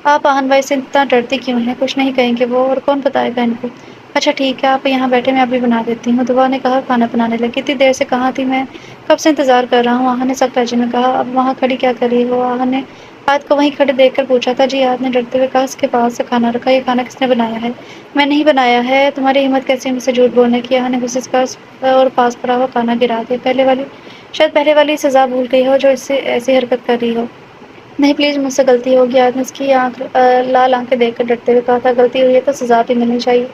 آپ آہن بھائی سے اتنا ڈرتی کیوں ہیں؟ کچھ نہیں کہیں گے وہ، اور کون بتائے گا ان کو؟ اچھا ٹھیک ہے، آپ یہاں بیٹھے، میں ابھی بنا دیتی ہوں۔ دعا نے کہا، کھانا بنانے لگی اتنی دیر سے کہاں تھی؟ میں کب سے انتظار کر رہا ہوں۔ آہن نے سخت لہجے میں کہا، اب وہاں کھڑی کیا کر رہی ہو؟ آہن نے آیت کو وہیں کھڑے دیکھ کر پوچھا تھا۔ جی، آیت نے ڈرتے ہوئے کہا، اس کے پاس سے کھانا رکھا، یہ کھانا کس نے بنایا ہے؟ میں نہیں بنایا ہے۔ تمہاری ہمت کیسی ہے مجھ سے جھوٹ بولنے کی؟ آہن نے غصے سے اور پاس پڑا ہوا کھانا گرا دیا۔ شاید پہلے والی سزا بھول گئی ہو جو اس سے ایسی حرکت کر رہی ہو۔ نہیں پلیز، مجھ سے غلطی ہوگی۔ آیت نے اس کی لال آنکھیں دیکھ کر ڈرتے ہوئے کہا تھا، غلطی ہوئی ہے تو سزا بھی ملنی چاہیے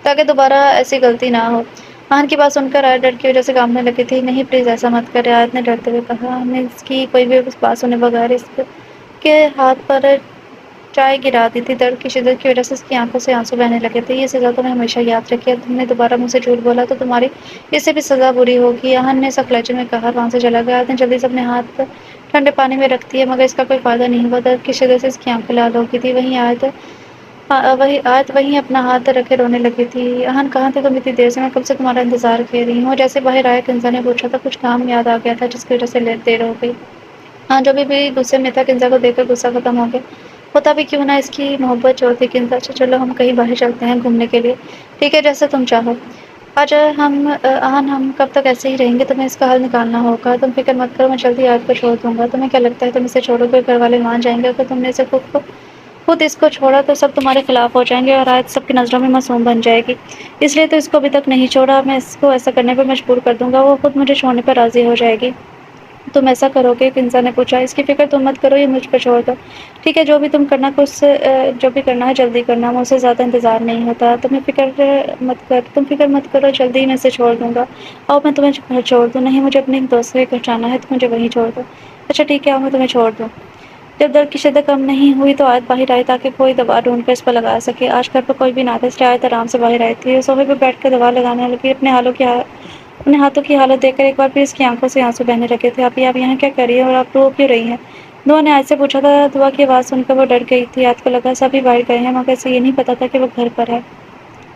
تاکہ دوبارہ ایسی غلطی نہ ہو۔ آہن کی بات سن کر آیت ڈر کی وجہ سے کانپنے لگی تھی۔ نہیں پلیز ایسا مت کرے، آیت نے ڈرتے ہوئے کہا۔ آہن نے اس کی کوئی بھی بات سنے بغیر اس کے ہاتھ پر چائے گرا دی تھی۔ درد کی شدت کی وجہ سے اس کی آنکھوں سے آنسو بہنے لگے تھے۔ یہ سزا تمہیں ہمیشہ یاد رکھے، تم نے دوبارہ مجھ سے جھوٹ بولا تو تمہاری اس سے بھی سزا بری ہوگی۔ آہن نے سخت لہجے میں کہا، وہاں سے چلا گیا۔ آیت نے جلدی سے اپنے ہاتھ ٹھنڈے پانی میں رکھ دیے، مگر اس کا کوئی فائدہ نہیں ہوا۔ درد کی شدت سے اس کی آنکھیں لال ہو گئی تھی۔ آیت وہیں اپنا ہاتھ رکھے رونے لگی تھی۔ آہن کہاں تھے تم اتنی دیر سے؟ میں کب سے تمہارا انتظار کر رہی ہوں۔ جیسے باہر آئے کنزا نے پوچھا تھا، کچھ کام یاد آ گیا تھا جس کی وجہ سے دیر ہو گئی؟ ہاں، جو بھی غصے میں تھا، کنزا کو دیکھ کر غصہ ختم ہو گیا۔ ہوتا بھی کیوں نہ، اس کی محبت چورتی کنزا۔ اچھا چلو ہم کہیں باہر چلتے ہیں گھومنے کے لیے۔ ٹھیک ہے، جیسا تم چاہو۔ ہم کب تک ایسے ہی رہیں گے؟ تمہیں اس کا حل نکالنا ہوگا۔ تم فکر مت کرو، میں جلدی آیت کو چھوڑ دوں گا۔ تمہیں کیا لگتا ہے تم اسے چھوڑو گے گھر والے مان جائیں گے؟ اگر تم نے اسے خود اس کو چھوڑا تو سب تمہارے خلاف ہو جائیں گے اور آیت سب کی نظروں میں معصوم بن جائے گی۔ اس لیے تو اس کو ابھی تک نہیں چھوڑا، میں اس کو ایسا کرنے پر مجبور کر دوں گا، وہ خود مجھے چھوڑنے پر راضی ہو جائے گی۔ تم ایسا کرو گے؟ کنزا نے پوچھا۔ اس کی فکر تم مت کرو، یہ مجھ پر چھوڑ دو۔ ٹھیک ہے، جو بھی کرنا ہے جلدی کرنا، مجھ سے زیادہ انتظار نہیں ہوتا۔ تم فکر مت کرو، جلدی میں اسے چھوڑ دوں گا۔ اور میں تمہیں گھر چھوڑ دوں؟ نہیں، مجھے اپنے دوست کے گھر جانا ہے، تو مجھے وہیں چھوڑ دو۔ اچھا ٹھیک ہے، میں تمہیں چھوڑ دوں۔ جب درد کی شدت کم نہیں ہوئی تو آیت باہر آئی تاکہ کوئی دوا ڈھونڈ کر اس پر لگا سکے۔ آج گھر پر کوئی بھی نہ تھا، اس لیے آیت آرام سے باہر آئی تھی۔ صوفے پر بیٹھ کر دوا لگانے لگی، اپنے ہاتھوں کی حالت دیکھ کر ایک بار پھر اس کی آنکھوں سے آنسو بہنے لگے تھے۔ آپ یہاں کیا کر رہی ہیں اور آپ رو کیوں رہی ہیں؟ دعا نے آیت سے پوچھا تھا۔ دعا کی آواز سن کر وہ ڈر گئی تھی۔ آیت کو لگا سبھی باہر گئے ہیں، مگر اسے یہ نہیں پتا تھا کہ وہ گھر پر ہے۔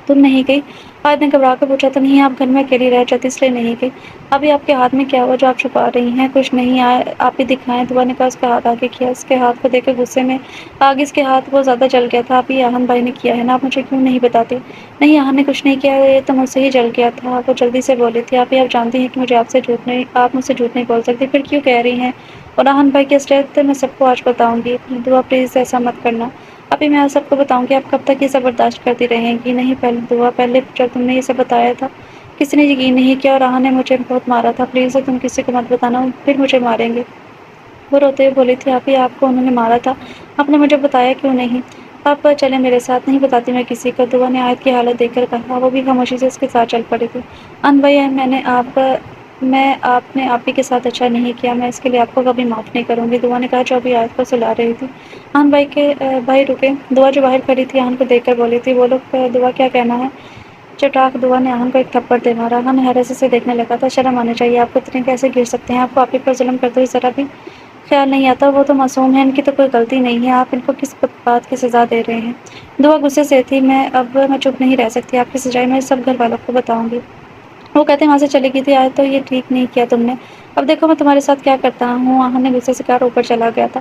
تم نہیں گئی؟ آیت نے گھبرا کر پوچھا، تو نہیں آپ گھر میں اکیلی رہ جاتی اس لیے نہیں گئی؟ ابھی آپ کے ہاتھ میں کیا ہوا جو آپ چھپا رہی ہیں؟ کچھ نہیں، آپ ہی دکھائیں۔ دعا نے کہا۔ اس کا ہاتھ آگے کیا، اس کے ہاتھ کو دیکھ کر غصے میں آگے اس کے ہاتھ وہ زیادہ جل گیا تھا۔ آپ ہی آہن بھائی نے کیا ہے نا، آپ مجھے کیوں نہیں بتاتی؟ نہیں، آہن نے کچھ نہیں کیا، یہ تو مجھ سے ہی جل گیا تھا، وہ جلدی سے بولی تھی۔ آپ جانتی ہیں کہ مجھے آپ مجھ سے جھوٹ نہیں بول سکتی، پھر کیوں کہہ رہی ہیں؟ اور آہن بھائی کی اصلیت میں سب کو آج بتاؤں گی۔ دعا پلیز ایسا مت کرنا۔ ابھی میں سب کو بتاؤں گی، آپ کب تک یہ سب برداشت کرتی رہیں گی؟ نہیں پہلے دعا، پہلے جب تم نے یہ سب بتایا تھا کسی نے یقین نہیں کیا، اور آہن نے مجھے بہت مارا تھا۔ پلیز تم کسی کو مت بتانا، پھر مجھے ماریں گے۔ وہ روتے ہوئے بولی تھی، آپ کو انہوں نے مارا تھا؟ آپ نے مجھے بتایا کیوں نہیں؟ آپ چلیں میرے ساتھ، نہیں بتاتی میں کسی کو۔ دعا نے آیت کی حالت دیکھ کر کہا۔ وہ بھی خاموشی سے اس کے ساتھ چل پڑی تھی۔ آہن بھائی، آپ نے آپ ہی کے ساتھ اچھا نہیں کیا، میں اس کے لیے آپ کو کبھی معاف نہیں کروں گی۔ دعا نے کہا جو ابھی آیت کو سلا رہی تھی۔ آہن بھائی رکے۔ دعا جو باہر کھڑی تھی آہن کو دیکھ کر بولی تھی، بولو دعا، کیا کہنا ہے؟ چٹاک دعا نے آہن کو ایک تھپڑ دے مارا۔ آہن حیرت سے دیکھنے لگا تھا۔ شرم آنی چاہیے آپ کو، اتنے کیسے گر سکتے ہیں؟ آپ کو آپ ہی پر ظلم کرتے ہوئے ذرا بھی خیال نہیں آتا؟ وہ تو معصوم ہے، ان کی تو کوئی غلطی نہیں ہے، آپ ان کو کس بات کی سزا دے رہے ہیں؟ دعا غصے سے تھی۔ اب میں چپ نہیں رہ سکتی، آپ کی سزائی میں سب گھر والوں کو بتاؤں گی۔ وہ کہتے وہاں سے چلی گئی تھی۔ آج تو یہ ٹھیک نہیں کیا تم نے، اب دیکھو میں تمہارے ساتھ کیا کرتا ہوں۔ آہن نے غصے سے کہا، اوپر چلا گیا تھا۔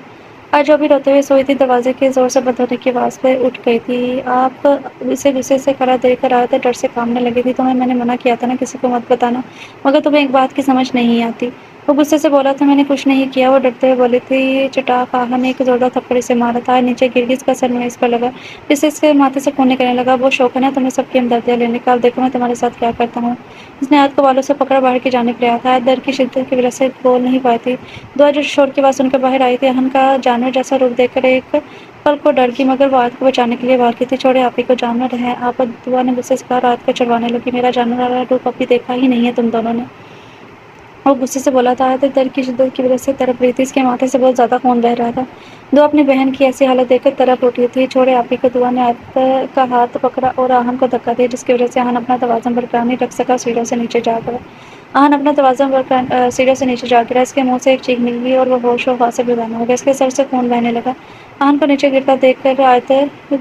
آج جو بھی روتے ہوئے سوئی تھی، دروازے کے زور سے بند ہونے کی آواز پہ اٹھ گئی تھی۔ آپ اسے غصے سے کھڑا دیکھ کر آئے تھے، ڈر سے کانپنے لگی تھی۔ تمہیں میں نے منع کیا تھا نا کسی کو مت بتانا، مگر تمہیں ایک بات کی سمجھ نہیں آتی۔ وہ غصے سے بولا تھا، میں نے کچھ نہیں کیا۔ وہ ڈرتے ہوئے بولی تھی۔ چٹاک آہن نے ایک زوردار تھپڑ اسے مارا تھا، نیچے گر گئی، اس کا سر میز پر لگا جس سے اس کے ماتھے سے خون نکلنے لگا۔ وہ شوقن ہے تمہیں سب کی ہمدردیاں لینے کا، اب دیکھو میں تمہارے ساتھ کیا کرتا ہوں۔ اس نے آیت کو بالوں سے پکڑا باہر کی جانب لے آیا تھا۔ آیت ڈر کی شدت کی وجہ سے بول نہیں پائی تھی۔ دعا جو شور کی آواز سن کر باہر آئی تھی، آہن کا جانور جیسا روپ دیکھ کر ایک پل کو ڈر گئی، مگر وہ آیت کو بچانے کے لیے باہر کی تھی۔ چھوڑے، آپ ہی کو جانور ہے آپ؟ دعا نے غصے سے کہا، آیت کو چڑھوانے لگی۔ میرا جانور والا روپ ابھی دیکھا ہی نہیں ہے تم دونوں نے؟ وہ غصے سے بولا تھا۔ آیت ڈر کی شدت کی وجہ سے تڑپ رہی تھی، اس کے ماتھے سے بہت زیادہ خون بہہ رہا تھا۔ دعا اپنی بہن کی ایسی حالت دیکھ کر تڑپ اٹھی تھی۔ چھوڑے آپ ہی کو۔ دعا نے آیت کا ہاتھ پکڑا اور آہن کو دھکا دیا، جس کی وجہ سے آہن اپنا توازن برقرار نہیں رکھ سکا، سیڑھیوں سے نیچے جا گرا۔ آہن اپنا توازن سیڑھیوں سے نیچے جا گرا، اس کے منہ سے ایک چیخ نکلی اور وہ ہوش و حواس سے بیگانہ ہو گیا۔ اس کے سر سے خون بہنے لگا۔ آہن کو نیچے گرتا دیکھ کر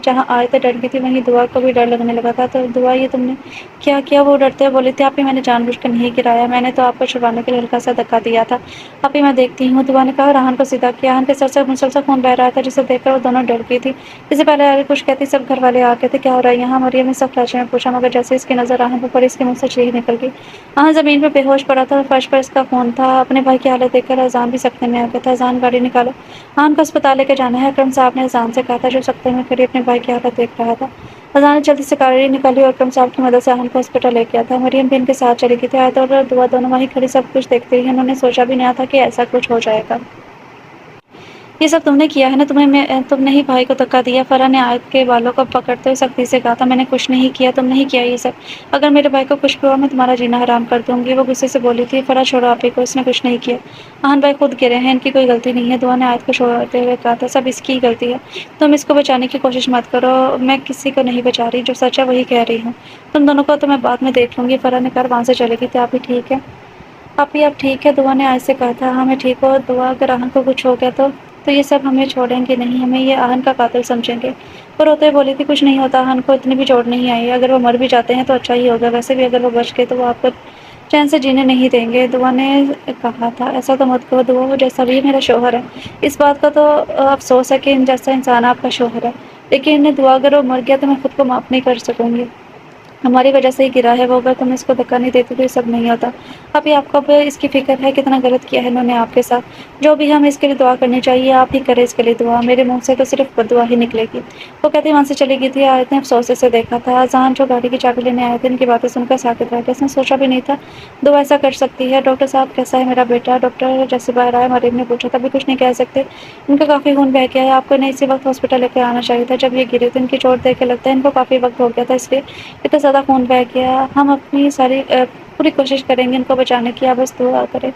جہاں آیت ڈر گئی تھی وہیں دعا کو بھی ڈر لگنے لگا تھا۔ تو دعا، یہ تم نے کیا کیا؟ وہ ڈرتے ہوئے بولی تھی، آپ ہی میں نے جان بوجھ کر نہیں گرایا، میں نے تو آپ کو چھڑوانے کے لیے ہلکا سا دھکا دیا تھا، آپ ہی میں دیکھتی ہوں۔ دعا نے کہا اور آہن کو سیدھا کیا۔ آہن کے سر سے مسلسل خون بہہ رہا تھا، جسے دیکھ کر وہ دونوں ڈر گئی تھی۔ اس سے پہلے آگے کچھ کہتی سب گھر والے آ گئے تھے۔ کیا ہو رہا ہے یہاں؟ مریم نے سخت لہجے میں پوچھا، مگر جیسے اس کی نظر آہن پر پڑی، اس کے منہ سے چیخ نکل گئی۔ آہن زمین پہ بے ہوش پڑا تھا اور فرش پر اس کا خون تھا۔ اپنے بھائی کی حالت دیکھ کر اذان بھی سکتے میں آ گیا تھا۔ اذان، گاڑی نکالو، آہن کو اسپتال لے کے جانا ہے، اکرم صاحب نے اذان سے کہا تھا، جو سکتے میں کھڑی اپنے بھائی کی حالت دیکھ رہا تھا۔ اذان نے جلدی سے گاڑی نکالی اور اکرم صاحب کی مدد سے آہن کو ہاسپٹل لے گیا تھا۔ مریم بھی ان کے ساتھ چلی گئی تھی۔ آیت اور دعا دونوں وہیں کھڑی سب کچھ دیکھتی رہی۔ انہوں نے سوچا بھی نہیں تھا کہ ایسا کچھ ہو جائے گا۔ یہ سب تم نے کیا ہے نا، تم نے ہی بھائی کو دھکا دیا۔ فرح نے آیت کے بالوں کو پکڑتے ہوئے سختی سے کہا تھا، میں نے کچھ نہیں کیا، تم نہیں کیا یہ سب، اگر میرے بھائی کو کچھ بھی ہوا میں تمہارا جینا حرام کر دوں گی۔ وہ غصے سے بولی تھی، فرح چھوڑو آپ ہی کو، اس نے کچھ نہیں کیا، آہن بھائی خود گرے ہیں، ان کی کوئی غلطی نہیں ہے۔ دعا نے آیت کو چھوڑتے ہوئے کہا تھا، سب اس کی غلطی ہے، تم اس کو بچانے کی کوشش مت کرو، میں کسی کو نہیں بچا رہی، جو سچ ہے وہی کہہ رہی ہوں، تم دونوں کو تو میں بعد میں دیکھ لوں گی۔ فرح نے کہا وہاں سے چلے گی تھی۔ آپ ہی ٹھیک ہے؟ آپ ٹھیک ہے؟ دعا نے آیت سے کہا تھا، ہاں میں ٹھیک ہوں۔ دعا، اگر آہن کو کچھ ہو گیا تو یہ سب ہمیں چھوڑیں گے نہیں، ہمیں یہ آہن کا قاتل سمجھیں گے۔ وہ روتے ہوئے بولی تھی، کچھ نہیں ہوتا، آہن کو اتنی بھی چوٹ نہیں آئی، اگر وہ مر بھی جاتے ہیں تو اچھا ہی ہوگا، ویسے بھی اگر وہ بچ گئے تو وہ آپ کو چین سے جینے نہیں دیں گے۔ دعا نے کہا تھا، ایسا تو مت کہو، دعا وہ جیسا بھی میرا شوہر ہے، اس بات کا تو افسوس ہے کہ ان جیسا انسان آپ کا شوہر ہے، لیکن دعا اگر وہ مر گیا تو میں خود کو معاف نہیں کر سکوں گی، ہماری وجہ سے ہی گرا ہے وہ، اگر تم اس کو دھکا نہیں دیتی تو یہ سب نہیں ہوتا۔ ابھی آپ کو اب اس کی فکر ہے کتنا غلط کیا ہے انہوں نے آپ کے ساتھ، جو بھی ہمیں اس کے لیے دعا کرنی چاہیے، آپ ہی کریں اس کے لیے دعا، میرے منہ سے تو صرف دعا ہی نکلے گی۔ وہ کہتی وہاں سے چلی گئی تھی۔ آیت نے افسوس سے دیکھا تھا۔ اذان جو گاڑی کی چابی لینے آئے تھے، ان کی باتیں سن کر ساکت رہ گیا۔ اس نے سوچا بھی نہیں تھا دعا ایسا کر سکتی ہے۔ ڈاکٹر صاحب کیسا ہے میرا بیٹا؟ ڈاکٹر جیسے باہر آیا مریم نے پوچھا تھا، ابھی کچھ نہیں کہہ سکتے، ان کا کافی خون بہہ گیا ہے، آپ کو انہیں اسی وقت ہاسپٹل لے کے آنا چاہیے تھا، جب یہ گرے تو ان کی چوٹ دیکھ کے لگتا ہے ان کو کافی وقت ہو گیا تھا، اس لیے اتنا زیادہ خون بہہ گیا، ہم اپنی پوری کوشش کریں گے ان کو بچانے کی، آپ بس دعا کریں۔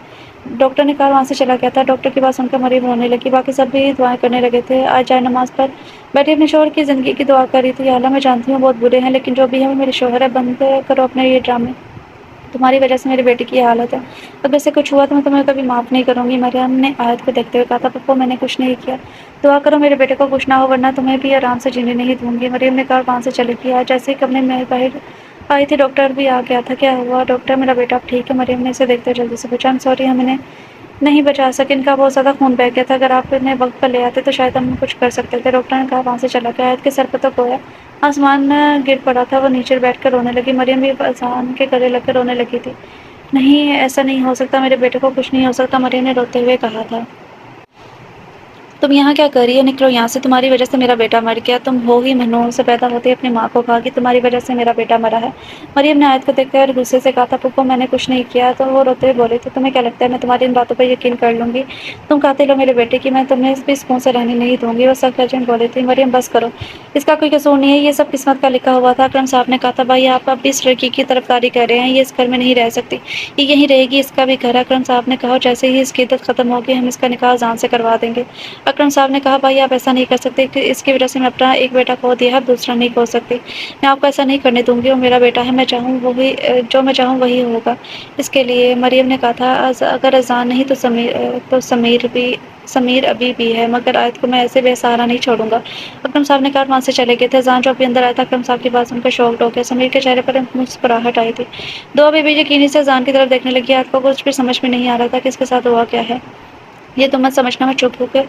ڈاکٹر نے کہا وہاں سے چلا گیا تھا۔ ڈاکٹر کی بات سن کر مریم رونے لگی، باقی سب بھی دعائیں کرنے لگے تھے۔ آج جائے نماز پر بیٹھی اپنے شوہر کی زندگی کی دعا کر رہی تھی، اللہ میں جانتی ہوں بہت برے ہیں، لیکن جو بھی ہے وہ میرے شوہر ہے، بند کرو اپنے یہ ڈرامے، تمہاری وجہ سے میری بیٹی کی یہ حالت ہے، اگر اسے کچھ ہوا تو میں تمہیں کبھی معاف نہیں کروں گی۔ مریم نے آیت کو دیکھتے ہوئے کہا تھا، پپو میں نے کچھ نہیں کیا، دعا کرو میرے بیٹے کو کچھ نہ ہو، ورنہ تمہیں بھی آرام سے جینے نہیں دوں گی۔ مریم نے کہا وہاں سے چلی گئی۔ آج جیسے ہی کمرے میں باہر آئی تھی، ڈاکٹر بھی آ گیا تھا۔ کیا ہوا ڈاکٹر؟ میرا بیٹا اب ٹھیک ہے؟ مریم نے اسے دیکھتے جلدی سے پوچھا۔ سوری، ہم انہیں نہیں بچا سکے، ان کا بہت زیادہ خون بہہ گیا تھا، اگر آپ انہیں وقت پر لے آتے تو شاید ہم کچھ کر سکتے تھے، ڈاکٹر نے کہا۔ وہاں سے چلا گیا۔ آیت کے سر پر تو گویا آسمان گر پڑا تھا، وہ نیچے بیٹھ کر رونے لگی۔ مریم بھی اذان کے گلے لگ کر رونے لگی تھی۔ نہیں، ایسا نہیں ہو سکتا، میرے بیٹے کو کچھ نہیں ہو سکتا، مریم نے روتے ہوئے کہا تھا۔ تم یہاں کیا کر رہی ہو؟ نکلو یہاں سے، تمہاری وجہ سے میرا بیٹا مر گیا، تم ہو ہی منون سے پیدا ہوتے ہی اپنی ماں کو کہا کہ تمہاری وجہ سے میرا بیٹا مرا ہے۔ مریم نے آیت کو دیکھ کر غصے سے کہا تھا، پھپھو میں نے کچھ نہیں کیا، تو وہ روتے ہوئے بولی تھی، تمہیں کیا لگتا ہے میں تمہاری ان باتوں پر یقین کر لوں گی؟ تم قاتل ہو میرے بیٹے کی، میں تمہیں بھی سکون سے رہنے نہیں دوں گی، وہ سخت لہجے میں بولی تھی۔ مریم بس کرو، اس کا کوئی قصور نہیں ہے، یہ سب قسمت کا لکھا ہوا تھا۔ اکرم صاحب نے کہا تھا، بھائی آپ اب بھی اس لڑکی کی طرفداری کر رہے ہیں، یہ اس گھر میں نہیں رہ سکتی، یہ یہیں رہے گی، اس کا بھی گھر ہے۔ اکرم صاحب نے کہا، جیسے ہی اس کی عدت ختم ہوگی ہم اس کا نکاح اذان سے کروا دیں گے۔ اکرم صاحب نے کہا، بھائی آپ ایسا نہیں کر سکتے، اس کی وجہ سے میں اپنا ایک بیٹا کھو دیا ہے، اب دوسرا نہیں کھو سکتی، میں آپ کو ایسا نہیں کرنے دوں گی، وہ میرا بیٹا ہے، جو میں چاہوں وہی ہوگا اس کے لیے۔ مریم نے کہا تھا، اگر اذان نہیں تو سمیر ابھی بھی ہے، مگر آیت کو میں ایسے بے سہارا نہیں چھوڑوں گا۔ اکرم صاحب نے کہا، وہاں سے چلے گئے تھے۔ اذان جو ابھی اندر آیا تھا، اکرم صاحب کی بات سن کر شوکڈ ہو گیا۔ سمیر کے چہرے پر مسکراہٹ آئی تھی۔ دعا بے یقینی سے اذان کی طرف دیکھنے لگی۔ آیت کو کچھ بھی سمجھ میں نہیں آ رہا تھا کہ اس کے ساتھ ہوا کیا ہے۔ یہ تم مت سمجھنا میں چپ ہو کے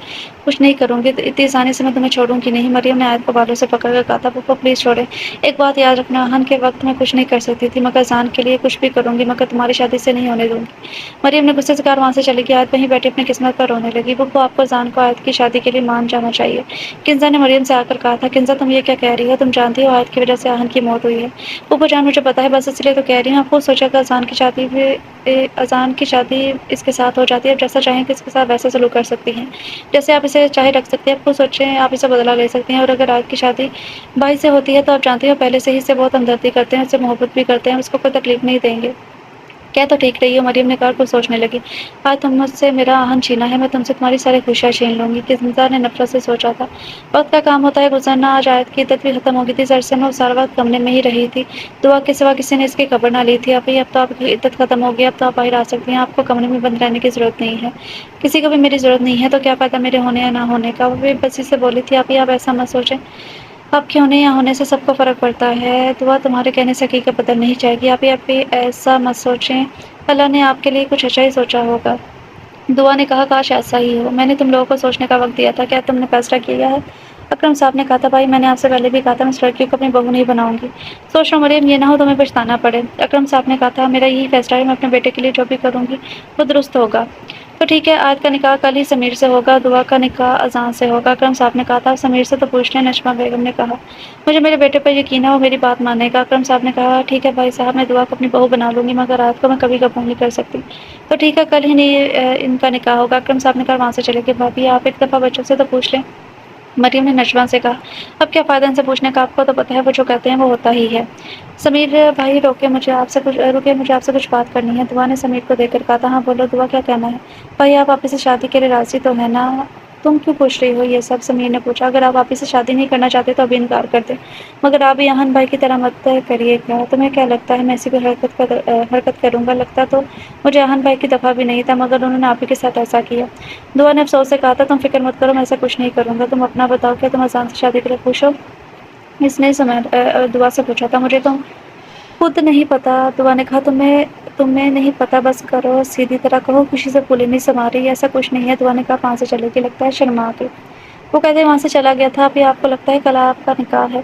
کچھ نہیں کروں گی، اتنی آسانی سے میں تمہیں چھوڑوں گی نہیں۔ مریم نے آیت کو بالوں سے پکڑ کر کہا تھا، پھپھو پلیز چھوڑیں، ایک بات یاد رکھنا، اہن کے وقت میں کچھ نہیں کر سکتی تھی، مگر اذان کے لیے کچھ بھی کروں گی، مگر تمہاری شادی سے نہیں ہونے دوں گی۔ مریم نے غصے سے کہا، وہاں سے چلی گئی۔ آیت وہیں بیٹھی اپنی قسمت پر رونے لگی۔ پھپھو آپ کو اذان کو آیت کی شادی کے لیے مان جانا چاہیے، کنزا نے مریم سے آ کر کہا تھا۔ کنزا تم یہ کیا کہہ رہی ہو؟ تم جانتی ہو آیت کی وجہ سے اہن کی موت ہوئی ہے۔ پھپھو جان مجھے پتا ہے، بس اس لیے تو کہہ رہی ہوں، آپ خود سوچا کہ اذان کی شادی اس کے ساتھ ہو جاتی ہے، اب جیسا چاہیں اس کے ساتھ ویسا سلوک کر سکتی ہیں، جیسے آپ اسے چاہے رکھ سکتی ہیں، آپ خود سوچیں، آپ اسے بدلہ لے سکتی ہیں، اور اگر آیت کی شادی بھائی سے ہوتی ہے تو آپ جانتی ہو پہلے سے ہی سے بہت ہمدردی کرتے ہیں، اس سے محبت بھی کرتے ہیں، اس کو کوئی تکلیف نہیں دیں گے۔ کیا تو ٹھیک رہی ہو؟ مریم نے کہا، کچھ سوچنے لگی۔ آج تم مجھ سے میرا اہن چھینا ہے، میں تم سے تمہاری ساری خوشیاں چھین لوں گی، کنزا نے نفرت سے سوچا تھا۔ وقت کا کام ہوتا ہے گزرنا، آج آیت کی عدت بھی ختم ہو گئی تھی، عرصے میں وہ سارا وقت کمرے میں ہی رہی تھی، دعا کے سوا کسی نے اس کی خبر نہ لی تھی۔ اب تو آپ کی عدت ختم ہو گئی، اب تو آپ باہر آ سکتی ہیں، آپ کو کمرے میں بند رہنے کی ضرورت نہیں ہے، کسی کو بھی میری ضرورت نہیں ہے، تو کیا فائدہ میرے ہونے یا نہ ہونے کا؟ وہ بے بسی سے بولی تھی۔ آپ ایسا مت سوچیں، آپ کے ہونے یا ہونے سے سب کو فرق پڑتا ہے، دعا تمہارے کہنے سے حقیقت بدل نہیں جائے گی، آپ ایسا مت سوچیں، اللہ نے آپ کے لیے کچھ اچھا ہی سوچا ہوگا۔ دعا نے کہا، کاش ایسا ہی ہو، میں نے تم لوگوں کو سوچنے کا وقت دیا تھا، کیا تم نے فیصلہ کیا ہے؟ اکرم صاحب نے کہا تھا، بھائی میں نے آپ سے پہلے بھی کہا تھا، میں اس لڑکی کو اپنی بہو نہیں بناؤں گی، سوچ لو مریم، یہ نہ ہو تمہیں پچھتانا پڑے۔ اکرم صاحب نے کہا تھا، میرا یہی فیصلہ ہے، میں اپنے بیٹے کے لیے جو بھی کروں گی وہ درست ہوگا۔ تو ٹھیک ہے، آیت کا نکاح کل ہی سمیر سے ہوگا، دعا کا نکاح اذان سے ہوگا۔ اکرم صاحب نے کہا تھا، سمیر سے تو پوچھ لیں، نجمہ بیگم نے کہا، مجھے میرے بیٹے پر یقین ہے، وہ میری بات مانے گا۔ اکرم صاحب نے کہا، ٹھیک ہے بھائی صاحب، میں دعا کو اپنی بہو بنا لوں گی، مگر آیت کو میں کبھی قبول نہیں کر سکتی۔ تو ٹھیک ہے، کل ہی نہیں ان کا نکاح ہوگا۔ اکرم صاحب نے کہا، وہاں سے چلے گئے۔ بھابھی آپ ایک دفعہ بچوں سے تو پوچھ لیں، مریم نے نجمہ سے کہا۔ اب کیا فائدہ ان سے پوچھنے کا، آپ کو تو پتہ ہے وہ جو کہتے ہیں وہ ہوتا ہی ہے۔ سمیر بھائی رکے، مجھے آپ سے کچھ بات کرنی ہے، دعا نے سمیر کو دیکھ کر کہا تھا۔ ہاں بولو دعا، کیا کہنا ہے؟ بھائی آپ آپی سے شادی کے لیے راضی تو ہے نا؟ تم کیوں پوچھ رہی ہو یہ سب؟ سمیر نے پوچھا، اگر آپ آپی سے شادی نہیں کرنا چاہتے تو ابھی انکار کر دیں، مگر آپ اہن بھائی کی طرح مت کریے گا، تمہیں کیا لگتا ہے میں ایسی کوئی حرکت کروں گا؟ لگتا تو مجھے اہن بھائی کی دفعہ بھی نہیں تھا، مگر انہوں نے آپ ہی کے ساتھ ایسا کیا۔ دعا نے افسوس سے کہا تھا، تم فکر مت کرو، میں ایسا کچھ نہیں کروں گا، تم اپنا بتاؤ، کیا تم اذان سے شادی کے لیے خوش ہو؟ اس نے دعا سے پوچھا تھا۔ مجھے تو خود نہیں پتا، دعا نے کہا، تمہیں نہیں پتا، بس کرو، سیدھی طرح کہو، خوشی سے پھولے نہیں سما رہی، ایسا کچھ نہیں ہے۔ دعا نے کہا، وہاں سے چلے گی، لگتا ہے شرما کے وہ کہتے وہاں سے چلا گیا تھا۔ ابھی آپ کو لگتا ہے کل آپ کا نکاح ہے؟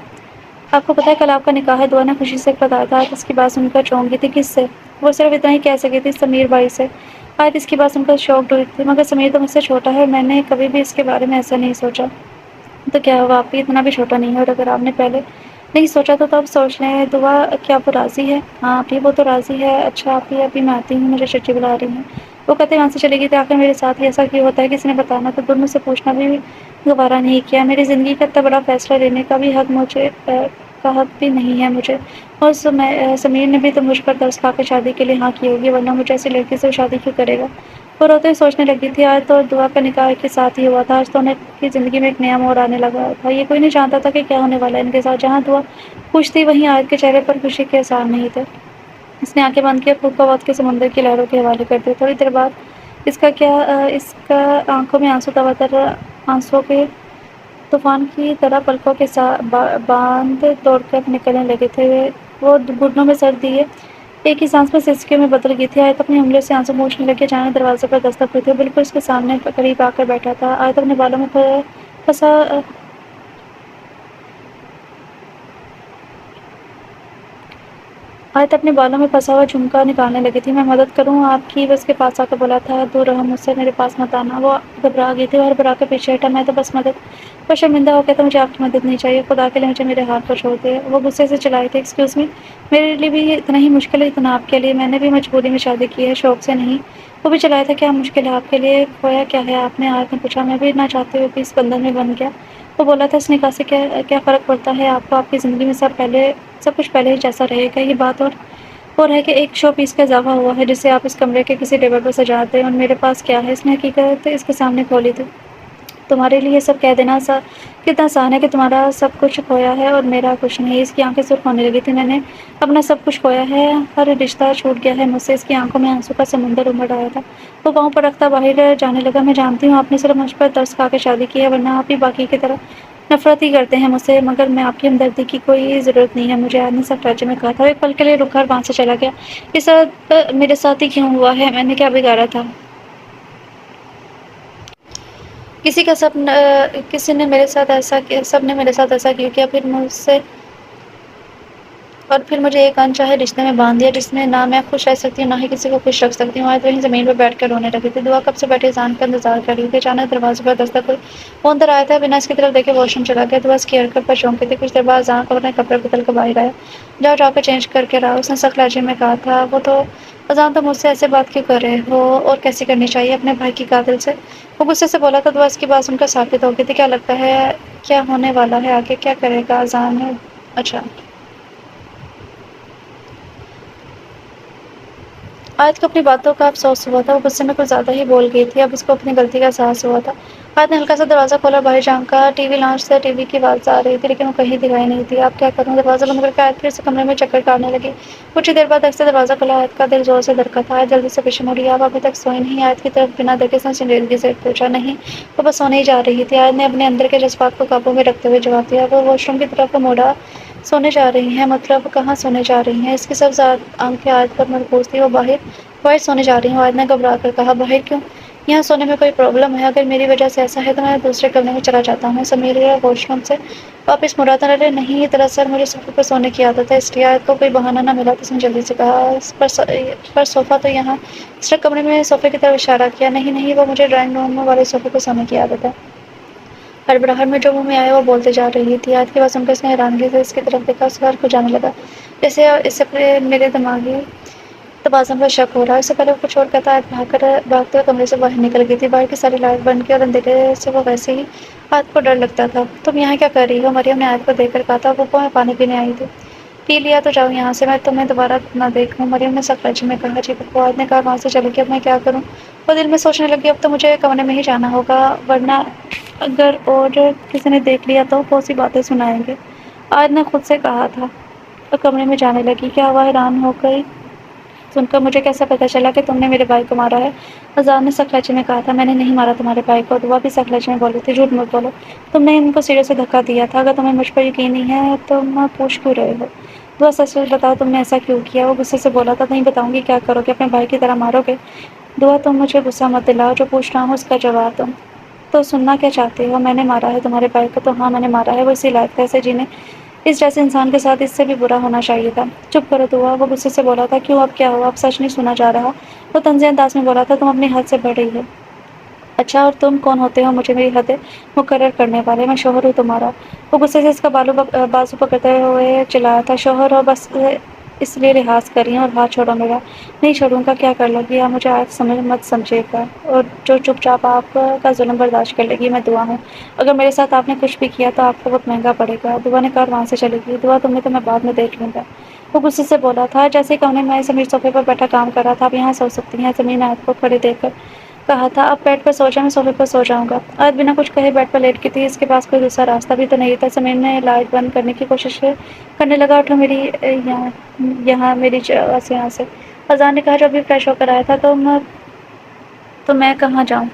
آپ کو پتا ہے کل آپ کا نکاح ہے؟ دعا نے خوشی سے بتایا تھا۔ اس کی بات سن کر چونک گئی تھی۔ کس سے؟ وہ صرف اتنا ہی کہہ سکی تھی، سمیر بھائی سے۔ آج اس کی بات سن کر شوکڈ ہوئی تھی، مگر سمیر تو مجھ سے چھوٹا ہے، میں نے کبھی بھی اس کے بارے میں ایسا نہیں سوچا۔ تو کیا ہوا، آپ بھی اتنا بھی چھوٹا نہیں ہے، اور اگر آپ نے پہلے نہیں سوچا تو اب سوچ لیں۔ دعا، کیا وہ راضی ہے؟ ہاں آپ ہی، وہ تو راضی ہے۔ اچھا آپ ہی، ابھی میں آتی ہوں، مجھے چچی بلا رہی ہیں۔ وہ کہتے وہاں سے چلی گئی تھی۔ آخر میرے ساتھ ہی ایسا کیوں ہوتا ہے، کسی نے بتانا تو دونوں سے پوچھنا بھی گوارا نہیں کیا، میری زندگی کا اتنا بڑا فیصلہ لینے کا بھی حق بھی نہیں ہے مجھے، اور سمیر نے بھی تو مجھ پر ترس کھا کے شادی کے لیے ہاں کی ہوگی، ورنہ مجھے ایسی لڑکی سے شادی کیوں کرے گا؟ وہ روتے ہوئے سوچنے لگی تھی، آج تو دعا کا نکاح کے ساتھ ہی ہوا تھا، آج تو انہیں کی زندگی میں ایک نیا موڑ آنے لگا تھا، یہ کوئی نہیں جانتا تھا کہ کیا ہونے والا ہے ان کے ساتھ۔ جہاں دعا خوش تھی وہیں آیت کے چہرے پر خوشی کے آثار نہیں تھے۔ اس نے آنکھیں بند کی، خود کو وقت کے سمندر کی لہروں کے حوالے کر دیا۔ تھوڑی دیر بعد اس کا آنکھوں میں آنسوؤں کے طوفان کی طرح پلکوں کے باندھ توڑ کر نکلنے لگے تھے۔ وہ گھٹنوں میں سر دیے ایک ہی سانس میں سسکیوں میں بدل گئی تھی۔ آیت اپنی انگلیوں سے آنسو پوچھنے لگی۔ اچانک دروازے پر دستک ہوئی تھی، بالکل اس کے سامنے قریب آ کر بیٹھا تھا۔ آیت اپنے بالوں میں پھنسا آیت اپنے بالوں میں پھنسا ہوا جھمکا نکالنے لگی تھی۔ میں مدد کروں آپ کی؟ وہ اس کے پاس آ کر بولا تھا۔ دور رہو مجھ سے، میرے پاس مت آنا۔ وہ گھبرا گئی تھی اور ہڑبڑا کر پیچھے ہٹا۔ میں تو بس مدد پر شرمندہ ہو گیا تھا۔ مجھے آپ کی مدد نہیں چاہیے، خدا کے لیے مجھے میرے ہاتھ پر چھوڑ دیں۔ وہ غصے سے چلائی تھی۔ ایکسکیوز می، میرے لیے بھی اتنا ہی مشکل ہے جتنا آپ کے لیے۔ میں نے بھی مجبوری میں شادی کی ہے، شوق سے نہیں۔ وہ بھی چلایا تھا۔ کیا مشکل ہے آپ کے لیے؟ کھویا کیا ہے آپ نے؟ آیت نے پوچھا۔ میں بھی نہ چاہتے ہوئے بھی اس بندھن میں بندھ گیا۔ وہ بولا تھا، اس نکاح سے کیا فرق پڑتا ہے آپ کو؟ آپ کی زندگی میں سب کچھ پہلے ہی جیسا رہے گا۔ یہ بات اور ہے کہ ایک شو پیس کا اضافہ ہوا ہے جسے آپ اس کمرے کے کسی ٹیبل پر سجاتے ہیں، اور میرے پاس کیا ہے؟ اس نے حقیقت اس کے سامنے کھولی تھی۔ تمہارے لیے یہ سب کہہ دینا کتنا آسان ہے کہ تمہارا سب کچھ کھویا ہے اور میرا کچھ نہیں۔ اس کی آنکھیں سرخ ہونے لگی تھی۔ میں نے اپنا سب کچھ کھویا ہے، ہر رشتہ چھوٹ گیا ہے مجھ سے۔ اس کی آنکھوں میں آنسو کا سمندر امڑ آیا تھا۔ وہ پاؤں پر رکھتا باہر جانے لگا۔ میں جانتی ہوں آپ نے صرف مجھ پر ترس کھا کے شادی کی ہے، ورنہ آپ بھی باقی کی طرح نفرت ہی کرتے ہیں مجھ سے، مگر میں آپ کی ہمدردی کی کوئی ضرورت نہیں ہے مجھے، آج نے سب راجے میں کہا تھا۔ وہ ایک پل کے لیے رک کر وہاں سے چلا گیا۔ یہ سب میرے ساتھ ہی کیوں ہوا ہے؟ میں نے کیا بگاڑا تھا؟ کسی نے میرے ساتھ ایسا کیا؟ سب نے میرے ساتھ ایسا کیوں کیا؟ پھر مجھے ایک انچاہے رشتے میں باندھ دیا جس میں نہ میں خوش رہ سکتی ہوں نہ ہی کسی کو خوش رکھ سکتی ہوں۔ آج وہیں زمین پر بیٹھ کر رونے لگی تھی۔ دعا کب سے بیٹھی اذان کا انتظار کر رہی تھی۔ اچانک دروازے پر دستک ہوئی۔ وہ اندر آیا تھا، بنا اس کی طرف دیکھے واش روم چلا گیا۔ دعا اس کی حرکت پر چونکی تھی۔ کچھ دیر بعد اذان کو اپنے کپڑے بدل کر باہر آیا۔ جا کر چینج کر کے رہا، اس نے سخت لہجے میں کہا تھا۔ اذان تم مجھ سے ایسے بات کیوں کر رہے ہو؟ اور کیسی کرنی چاہیے اپنے بھائی کی قاتل سے؟ وہ غصے سے بولا تھا۔ دعا اس کی بات سن کر ساکت ہو گئی تھی۔ کیا لگتا ہے کیا ہونے والا ہے آگے؟ کیا کرے گا اذان نے؟ اچھا، آیت کو اپنی باتوں کا افسوس ہوا تھا۔ وہ غصے میں کچھ زیادہ ہی بول گئی تھی۔ اب اس کو اپنی غلطی کا احساس ہوا تھا۔ آیت نے ہلکا سا دروازہ کھولا اور باہر جھانکا۔ ٹی وی لاؤنج سے ٹی وی کی آواز آ رہی تھی، لیکن وہ کہیں دکھائی نہیں دی۔ اب کیا کروں؟ دروازہ بند کر کے آیت پھر سے کمرے میں چکر کاٹنے لگی۔ کچھ ہی دیر بعد ایسے دروازہ کھلا۔ آیت کا دل زور سے دھڑکا تھا۔ آیت جلدی سے پیچھے مڑی۔ آپ ابھی تک سوئی نہیں؟ آیت کی طرف بنا دیکھے اس نے سنجیدگی سے پوچھا۔ نہیں، وہ بس سونے ہی جا رہی تھی۔ آیت نے اپنے اندر کے جذبات کو قابو میں رکھتے ہوئے جواب دیا۔ وہ واش روم کی طرف موڑا۔ سونے جا رہی ہیں؟ مطلب کہاں سونے جا رہی ہیں؟ اس کی سبز آنکھیں آیت پر مرکوز تھیں۔ وہ باہر سونے جا رہی ہوں، آیت نے گھبرا کر کہا۔ باہر کیوں؟ یہاں سونے میں کوئی پرابلم ہے؟ اگر میری وجہ سے ایسا ہے تو میں دوسرے کمرے میں چلا جاتا ہوں۔ سمیر واش روم سے واپس مڑا تھا۔ نہیں، دراصل مجھے صوفے پر سونے کی عادت ہے، اس لیے آیت کو کوئی بہانہ نہ ملا تو اس نے جلدی سے کہا۔ پر صوفہ تو یہاں۔ اس نے کمرے میں صوفے کی طرف اشارہ کیا۔ نہیں، وہ مجھے ڈرائنگ روم والے صوفے پر سونے کی عادت ہے۔ ہڑبڑاہٹ میں جو منہ میں آیا وہ بولتے جا رہی تھی۔ آیت کی بات سن کر اس نے حیرانگی سے اس کی طرف دیکھا۔ اس کا سر کھجانے لگا، جیسے اس سے میرے دماغی توازن پر شک ہو رہا ہے۔ اس سے پہلے وہ کچھ اور کہتا، آیت بھاگتے ہوئے کمرے سے باہر نکل گئی تھی۔ باہر کی ساری لائٹ بند کی اور اندھیرے سے وہ ویسے ہی آیت کو ڈر لگتا تھا۔ تم یہاں کیا کر رہی ہو؟ مریم نے آیت کو دیکھ کر کہا تھا۔ پھوپھو، میں پانی پینے آئی تھی۔ پی لیا تو جاؤ یہاں سے، میں تمہیں دوبارہ نہ دیکھوں، مریم نے سخت لہجے میں کہا۔ جی پھوپھو، آیت نے کہا۔ وہاں سے چلی گئی۔ اب میں کیا کروں؟ وہ دل میں سوچنے لگی، اب تو مجھے کمرے میں ہی جانا ہوگا، ورنہ اگر اور کسی نے دیکھ لیا تو بہت سی باتیں سنائیں گے، آیت نے خود سے کہا تھا اور کمرے میں جانے لگی۔ کیا ہوا؟ حیران ہو گئی سن کر۔ مجھے کیسے پتا چلا کہ تم نے میرے بھائی کو مارا ہے؟ اذان نے سخت لہجے میں کہا تھا۔ میں نے نہیں مارا تمہارے بھائی کو۔ دعا بھی سخت لہجے میں بولی تھی۔ جھوٹ مت بولو، تم نے ان کو سیڑھیوں سے دھکا دیا تھا۔ اگر تمہیں مجھ پر یقین نہیں ہے تو پوچھ کیوں رہے ہو؟ دعا، سچ سچ بتاؤ، تم نے ایسا کیوں کیا؟ وہ غصے سے بولا تھا۔ نہیں بتاؤں گی؟ کیا کرو گے؟ اپنے بھائی کی طرح مارو گے؟ دعا، تم مجھے غصہ مت دلاؤ، جو پوچھ رہا ہوں اس کا جواب دو۔ تو سننا کیا چاہتے ہو؟ میں نے مارا ہے تمہارے بھائی کو؟ تو ہاں، میں نے مارا ہے۔ وہ اسی لائق تھا اسے جینے، اس جیسے انسان کے ساتھ اس سے بھی برا ہونا چاہیے تھا۔ چپ کرو دعا، وہ غصے سے بولا تھا۔ کیوں؟ اب کیا ہوا؟ اب سچ نہیں سنا جا رہا؟ وہ طنزیہ انداز میں بولا تھا۔ تم اپنی حد سے بڑھ رہی ہو۔ اچھا، اور تم کون ہوتے ہو مجھے میری حد مقرر کرنے والے؟ میں شوہر ہوں تمہارا۔ وہ غصے سے اس کا بازو پکڑتے ہوئے چلایا تھا۔ شوہر ہو بس اس لیے لحاظ کر رہی ہوں، اور ہاتھ چھوڑو میرا۔ نہیں چھوڑوں گا۔ کیا کر لگی؟ آپ مجھے آیت مت سمجھے گا، اور جو چپ چاپ آپ کا ظلم برداشت کر لے گی۔ میں دعا ہوں، اگر میرے ساتھ آپ نے کچھ بھی کیا تو آپ کو بہت مہنگا پڑے گا۔ دعا نے کہا، وہاں سے چلی گئی۔ دعا، تمہیں تو میں بعد میں دیکھ لوں گا، وہ غصے سے بولا تھا۔ جیسے ہی کمرے میں سمیر صوفے پر بیٹھا کام کر رہا تھا۔ آپ یہاں سو سکتی ہیں، سمیر نے آیت کو کھڑے دیکھ کر کہا تھا۔ اب بیڈ پر سو جائیں، میں صوفے پر سو جاؤں گا۔ آیت بنا کچھ کہے بیڈ پر لیٹ گئی تھی۔ اس کے پاس کوئی دوسرا راستہ بھی تو نہیں تھا۔ سمیر نے لائٹ بند کرنے کی کوشش کرنے لگا۔ اٹھو میری یہاں میری یہاں سے، اذان نے کہا۔ جو ابھی فریش ہو کر آیا تھا۔ تو میں کہاں جاؤں؟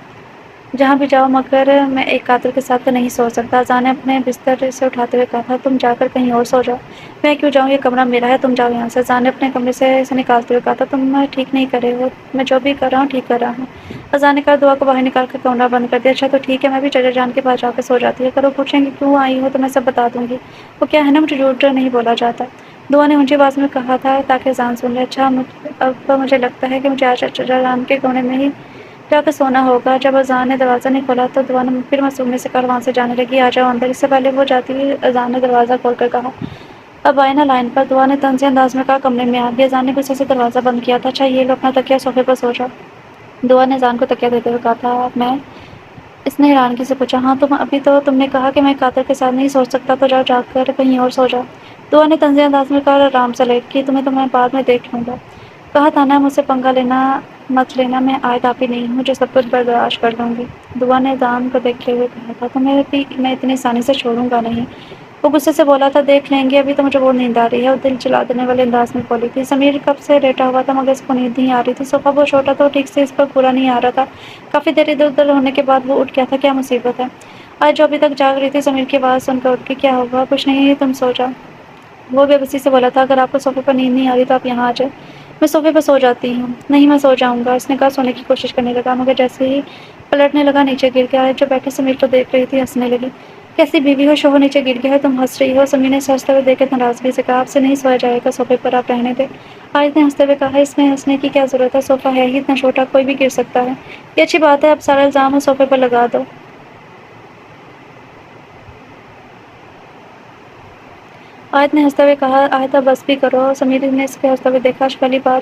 جہاں بھی جاؤ مگر میں ایک قاتل کے ساتھ تو نہیں سو سکتا۔ اذان نے اپنے بستر سے اٹھاتے ہوئے کہا تھا، تم جا کر کہیں اور سو جاؤ۔ میں کیوں جاؤں؟ یہ کمرہ میرا ہے، تم جاؤ یہاں سے۔ اذان نے اپنے کمرے سے اسے نکالتے ہوئے کہا تھا، تم ٹھیک نہیں کر رہے ہو، میں جو بھی کر رہا ہوں ٹھیک کر رہا ہوں۔ اذان نے کہا، دعا کو باہر نکال کر کمرہ بند کر دیا۔ اچھا تو ٹھیک ہے، میں بھی چچا جان کے پاس جا کے سو جاتی ہے۔ اگر وہ پوچھیں گے کیوں آئی ہو تو میں سب بتا دوں گی۔ وہ کیا ہے نا، مجھے جھوٹ نہیں بولا جاتا۔ دعا نے اونچی آواز میں کہا تھا تاکہ اذان سن لے۔ اچھا اب مجھے لگتا ہے کہ مجھے آج چچا جان کے کمرے میں ہی جا کے سونا ہوگا۔ جب اذان نے دروازہ نہیں کھولا تو دعا نے پھر معصومی سے کہا وہاں سے جانے لگی، آ جاؤ اندر۔ اس سے پہلے وہ جاتی ہوئی اذان نے دروازہ کھول کر کہا، اب آئے نا لائن پر۔ دعا نے طنزی انداز میں کہا، کمرے میں آ گئی۔ اذان نے غصے سے دروازہ بند کیا تھا۔ اچھا یہ لو اپنا تکیہ، صوفے پر سو جاؤ۔ دعا نے اذان کو تکیہ دیتے ہوئے کہا تھا، میں؟ اس نے حیرانگی سے پوچھا، ہاں ابھی تو تم نے کہا کہ میں قاتل کے ساتھ نہیں سو سکتا، تو جاؤ جا کر کہیں اور سو جاؤ۔ دعا نے طنزی انداز میں کہا، آرام سے لیٹ کی، تمہیں تو میں بعد میں دیکھ لوں گا۔ کہا تھا نا مجھ سے پنگا مت لینا، میں آئے کافی نہیں ہوں جو سب کچھ برداشت کر لوں گی۔ دعا نے اذان کو دیکھتے ہوئے کہا تھا، تمہیں بھی میں اتنی آسانی سے چھوڑوں گا نہیں۔ وہ غصے سے بولا تھا، دیکھ لیں گے، ابھی تو مجھے بہت نیند آ رہی ہے۔ وہ دل جلا دینے والے انداز میں بولی تھی۔ سمیر کب سے لیٹا ہوا تھا مگر اس کو نیند نہیں آ رہی تھی۔ صوفہ بہت چھوٹا تھا اور ٹھیک سے اس پر پورا نہیں آ رہا تھا۔ کافی دیر ادھر ادھر ہونے کے بعد وہ اٹھ گیا تھا۔ کیا مصیبت ہے؟ آج جو ابھی تک جاگ رہی تھی سمیر کی آواز سن کر اٹھ کے، کیا ہوا؟ کچھ نہیں، تم سو جاؤ۔ وہ بے بسی سے بولا تھا، اگر آپ کو صوفے پر نیند نہیں آ رہی تو آپ یہاں آ جائیں، میں صوفے پر سو جاتی ہوں۔ نہیں میں سو جاؤں گا، اس نے کہا سونے کی کوشش کرنے لگا مگر جیسے ہی پلٹنے لگا نیچے گر گیا۔ جو بیٹھی سمیر کو دیکھ رہی تھی ہنسنے لگی۔ کیسی بیوی ہو، شوہر نیچے گر گیا ہے تم ہنس رہی ہو؟ سمیر نے اسے ہنستے ہوئے دیکھ کر ناراضگی سے کہا، آپ سے نہیں سویا جائے گا صوفے پر، آپ رہنے دیں۔ آیت نے ہنستے ہوئے کہا، اس میں ہنسنے کی کیا ضرورت ہے، صوفہ ہے ہی اتنا چھوٹا، کوئی بھی گر سکتا ہے۔ یہ اچھی بات ہے، اب سارا الزام اس صوفے پر لگا دو۔ آیت نے ہنستے ہوئے کہا، آیت اب بس بھی کرو۔ سمیر نے اس کے ہنستے ہوئے دیکھا۔ آج پہلی بار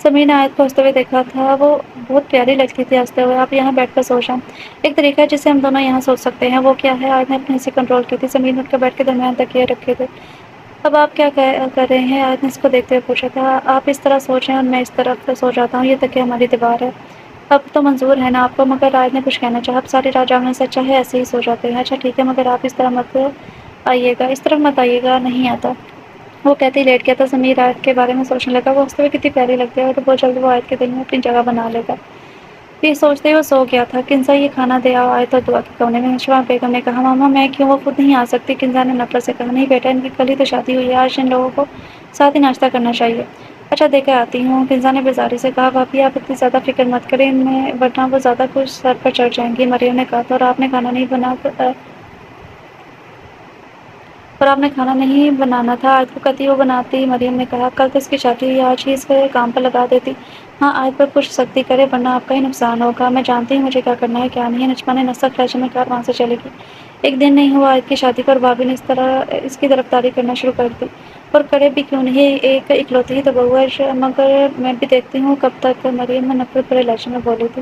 سمیر نے آیت کو ہنستے ہوئے دیکھا تھا، وہ بہت پیاری لگتی تھی ہنستے ہوئے۔ آپ یہاں بیٹھ کر سو جائیں، ایک طریقہ ہے جس سے ہم دونوں یہاں سو سکتے ہیں۔ وہ کیا ہے؟ آیت نے اپنی ہنسی کنٹرول کی تھی۔ سمیر نے اٹھ کر بیٹھ کے درمیان تکیے رکھے تھے۔ اب آپ کیا کر رہے ہیں؟ آیت نے اس کو دیکھتے ہوئے پوچھا تھا۔ آپ اس طرح سو جائیں اور میں اس طرف سو جاتا ہوں، یہ تکیہ ہماری دیوار ہے۔ اب تو منظور ہے نا آپ کو؟ مگر آیت نے کچھ کہنا چاہا۔ اب ساری رات جاگنے سے اچھا ہے ایسے ہی سو جاتے ہیں۔ اچھا ٹھیک ہے مگر آپ اس طرح مت آئیے گا، اس طرف مت آئیے گا۔ نہیں آتا، وہ کہتے ہی لیٹ گیا تھا۔ سمیر آیت کے بارے میں سوچنے لگا، وہ ہنستے ہوئے کتنی پیاری لگتی ہے اور بہت جلد وہ آیت کے دل میں اپنی جگہ بنا لے گا۔ یہ سوچتے ہی وہ سو گیا تھا۔ کنزا یہ کھانا دے آؤ، آیت اور دعا کے کمرے میں نشوہ بیگم نے کہا۔ ماما میں کیوں؟ وہ خود نہیں آ سکتی؟ کنزا نے نفرت سے کہا۔ نہیں بیٹا، ان کی کل ہی تو شادی ہوئی ہے، آج ان لوگوں کو ساتھ ہی ناشتہ کرنا چاہیے۔ اچھا دے کر آتی ہوں، کنزا نے بیزاری سے کہا۔ بھابھی آپ اتنی زیادہ فکر مت کریں ان میں، ورنہ وہ زیادہ کچھ سر پر چڑھ جائیں گی، مریم نے کہا تھا۔ اور آپ نے کھانا نہیں بنانا تھا، آیت کو کہتی وہ بناتی، مریم نے کہا۔ کل تو اس کی شادی ہوئی، آج ہی اس کے کام پر لگا دیتی۔ ہاں آیت پر کچھ سختی کرے ورنہ آپ کا ہی نقصان ہوگا، میں جانتی ہوں مجھے کیا کرنا ہے کیا نہیں۔ نجمہ نے نسخ لہجے میں کہا، وہاں سے چلے گی۔ ایک دن نہیں ہوا آیت کی شادی کو اور بھابھی نے اس کی طرفداری کرنا شروع کر دی، اور کرے بھی کیوں نہیں، ایک اکلوتی ہی تو بہو ہے۔ مگر میں بھی دیکھتی ہوں کب تک، مریم نے نفرت بھرے لہجے میں بولی تھی۔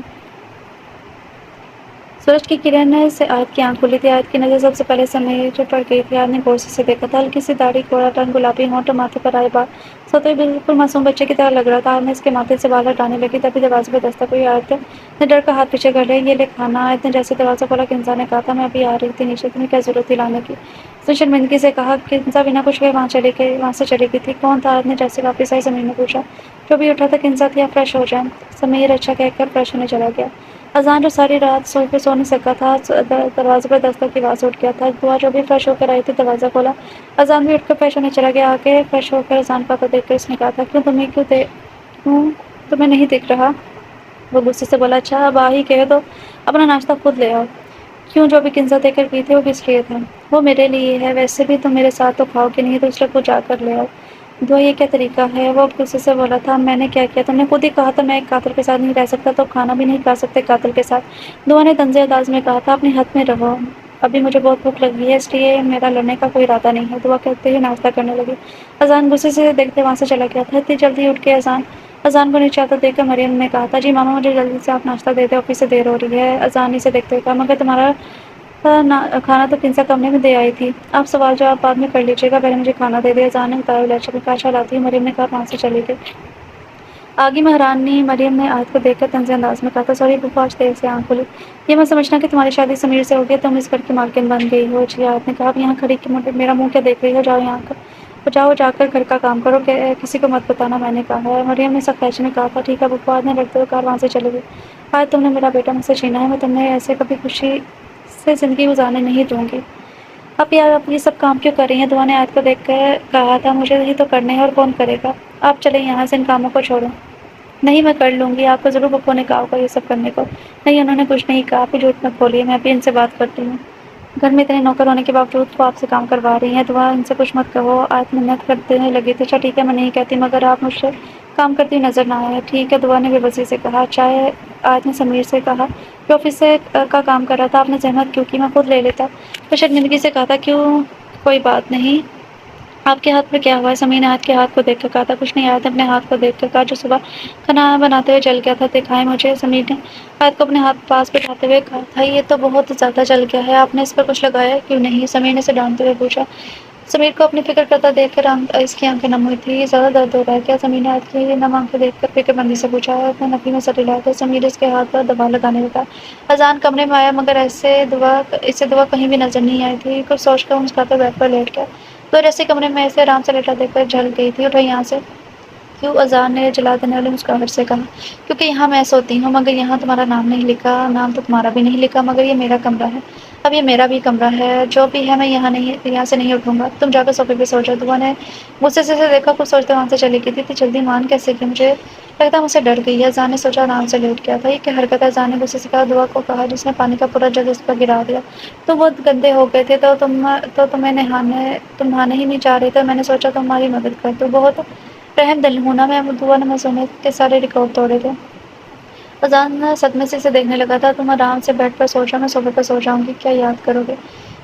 سورج کی کرن سے آیت کی آنکھ کھلی تھی۔ آیت کی نظر سب سے پہلے سمیر پر گئی تھی۔ آیت نے غور سے دیکھا تھا، ہلکی سی داڑھی، گوڑا رنگ، گلابی ہونٹ اور ماتھے پر آئے بال، سوتے ہوئے بالکل معصوم بچے کی طرح لگ رہا تھا۔ آیت نے اس کے ماتھے سے بال ہٹانے لگی، تبھی دروازے پر دستک ہوئی۔ آیت نے ڈر کر ہاتھ پیچھے کر لیا، یہ لے کھانا۔ آیت نے جیسے دروازہ کھولا، کنزا نے کہا تھا، میں ابھی آ رہی تھی نیچے، تمہیں کیا ضرورت تھی لانے کی؟ اس نے شرمندگی سے کہا۔ کنزا بنا کچھ کہے وہاں سے چلی گئی تھی۔ کون تھا؟ آیت نے جیسے واپس آئی سمیر نے پوچھا۔ جو بھی اٹھا تھا کنزا تھی، آپ فریش ہو جائیں۔ سمیر اچھا کہہ کر فریش ہونے چلا گیا۔ اذان جو ساری رات سوئے سو نہیں سکا تھا، دروازے پر دستک کی آواز اٹھ گیا تھا۔ دعا جو بھی فریش ہو کر آئی تھی، دروازہ کھولا۔ اذان بھی اٹھ کر فریش ہونے چلا گیا۔ آگے فریش ہو کر اذان کو دیکھ کر اس نے کہا تھا، کیوں تمہیں نہیں دکھ رہا؟ وہ غصے سے بولا، اچھا اب آ ہی گئے تو اپنا ناشتہ خود لے آؤ۔ کیوں؟ جو بھی کنزا دے کر گئی تھی وہ کس لیے تھا؟ وہ میرے لیے ہے، ویسے بھی تم میرے ساتھ تو کھاؤ گے نہیں، دوسرے کو جا کر لے آؤ۔ دعا یہ کیا طریقہ ہے؟ وہ اب غصے سے بولا تھا، میں نے کیا کیا؟ تم نے خود ہی کہا تھا میں ایک قاتل کے ساتھ نہیں رہ سکتا، تو کھانا بھی نہیں کھا سکتے قاتل کے ساتھ۔ دعا نے طنزیہ انداز میں کہا تھا، اپنے حد میں رہو، ابھی مجھے بہت بھوک لگی ہے، اس لیے میرا لڑنے کا کوئی ارادہ نہیں ہے۔ دعا کہتے ہی ناشتہ کرنے لگی۔ اذان غصے سے دیکھتے وہاں سے چلا گیا تھا۔ اتنی جلدی اٹھ کے اذان کو نیچے آتا دیکھ کر مریم نے کہا تھا، جی ماما مجھے جلدی سے آپ ناشتہ دے دیں، آفس سے دیر ہو رہی ہے۔ اذان اسے دیکھتے ہوئے کہا، مگر تمہارا کھانا تو کنزا کمرے میں دے آئی تھی، آپ سوال جواب بعد میں کر لیجیے گا، پہلے مجھے کھانا دے دیں۔ اذان نے اتارے لہجے میں کہا، اچھا لاتی ہوں۔ مریم نے کہا، وہاں سے چلی گئی۔ آگی مہرانی مریم نے آیت کو دیکھ کر طنزیہ انداز میں کہا تھا، سوری پھوپھو آج دیر سے آنکھ کھلی، یہ میں سمجھنا کہ تمہاری شادی سمیر سے ہوگی، تم اس گھر کی مالکن بن گئی ہو۔ جی آیت نے کہا، اب یہاں کھڑی میرا منہ کیا دیکھ رہی ہو، جاؤ یہاں کا جاؤ جا کر گھر کا کام کرو، کسی کو مت بتانا میں نے کہا ہے۔ مریم نے سخت لہجے میں کہا تھا، ٹھیک ہے پھوپھو۔ آیت نے لڑتے ہوئے کہا، وہاں سے چلی گئی۔ آج تم نے میرا بیٹا مجھ سے چھینا ہے، میں تمہیں ایسے کبھی خوشی سے زندگی گزارنے نہیں دوں گی۔ اب یار آپ یہ سب کام کیوں کر رہی ہیں؟ دعا نے آیت کو دیکھ کر کہا تھا، مجھے ہی تو کرنے ہیں اور کون کرے گا؟ آپ چلیں یہاں سے، ان کاموں کو چھوڑو۔ نہیں میں کر لوں گی، آپ کو ضرور پپو نے کہا ہوگا یہ سب کرنے کو۔ نہیں انہوں نے کچھ نہیں کہا، آپ ہی جھوٹ مت بولیے، میں بھی ان سے بات کرتی ہوں۔ گھر میں اتنے نوکر ہونے کے باوجود وہ آپ سے کام کروا رہی ہیں، دعا ان سے کچھ مت کہو۔ آیت منت کرتے لگی تھی، اچھا ٹھیک ہے میں نہیں کہتی، مگر آپ مجھ سے کام کرتی ہوئی نظر نہ آئے۔ ٹھیک ہے، دعا نے بے بسی سے کہا۔ چائے آیت نے سمیر سے کہا کہ آفس سے کا کام کر رہا تھا، آپ نے زحمت کیوں کی، میں خود لے لیتا۔ تو شرمندگی سے کہا تھا کیوں، کوئی بات نہیں، آپ کے ہاتھ میں کیا ہوا ہے؟ سمیر نے آیت کے ہاتھ کو دیکھ کر کہا تھا۔ کچھ نہیں، آیت نے اپنے ہاتھ کو دیکھ کر کہا، جو صبح کھانا بناتے ہوئے جل گیا تھا، دکھائیں مجھے۔ سمیر نے آیت کو اپنے ہاتھ پاس بٹھاتے ہوئے کہا تھا، یہ تو بہت زیادہ جل گیا ہے، آپ نے اس پر کچھ لگایا کیوں نہیں؟ سمیر نے اسے ڈانٹتے ہوئے پوچھا۔ سمیر کو اپنی فکر کرتا دیکھ کر اس کی آنکھیں نم ہوئی تھی۔ زیادہ درد ہو رہا ہے کیا؟ سمیر نے آیت کی نم آنکھیں دیکھ کر فکر مندی سے پوچھا۔ آیت نے نفی میں سر ہلایا تو سمیر اس کے ہاتھ پر دباؤ لگانے لگا۔ اذان کمرے میں آیا مگر اسے دعا کہیں بھی نظر نہیں آئی تھی۔ کچھ سوچ کر مسکراتے بیڈ پر لیٹ گیا۔ تو جیسے کمرے میں اسے آرام سے لیٹا دیکھ کر جھل گئی تھی، اٹھو یہاں سے۔ کیوں؟ اذان نے جلا دینے والی مسکراہٹ سے کہا۔ کیونکہ یہاں میں سوتی ہوں، مگر یہاں تمہارا نام نہیں لکھا۔ نام تو تمہارا بھی نہیں لکھا، مگر یہ میرا کمرہ ہے، اب یہ میرا بھی کمرہ ہے، جو بھی ہے میں یہاں سے نہیں اٹھوں گا، تم جا کر صوفے پہ سو جاؤ۔ دعا نے غصے سے دیکھا، کچھ سوچتے وہاں سے چلی گئی تھی۔ اتنی جلدی مان کیسے گئی؟ مجھے لگتا مجھ سے ڈر گئی ہے۔ اذان نے سوچا، آرام سے لیٹ گیا تھا۔ یہ کیا حرکت ہے؟ اذان نے غصے سے کہا۔ دعا کو کہا جس نے پانی کا پورا جگ اس پر گرا دیا۔ تم بہت گندے ہو گئے تھے تو تم نہانے ہی نہیں چاہ رہے تھے، میں نے سوچا تمہاری مدد کر دوں، بہت رحم دل ہوں نا میں۔ دعا نے معصومیت کے سارے ریکارڈ توڑے تھے۔ اذان صدمے سے اسے دیکھنے لگا تھا۔ تم آرام سے بیڈ پر سو جاؤ، میں صوفے پر سو جاؤں گی، کیا یاد کرو گے؟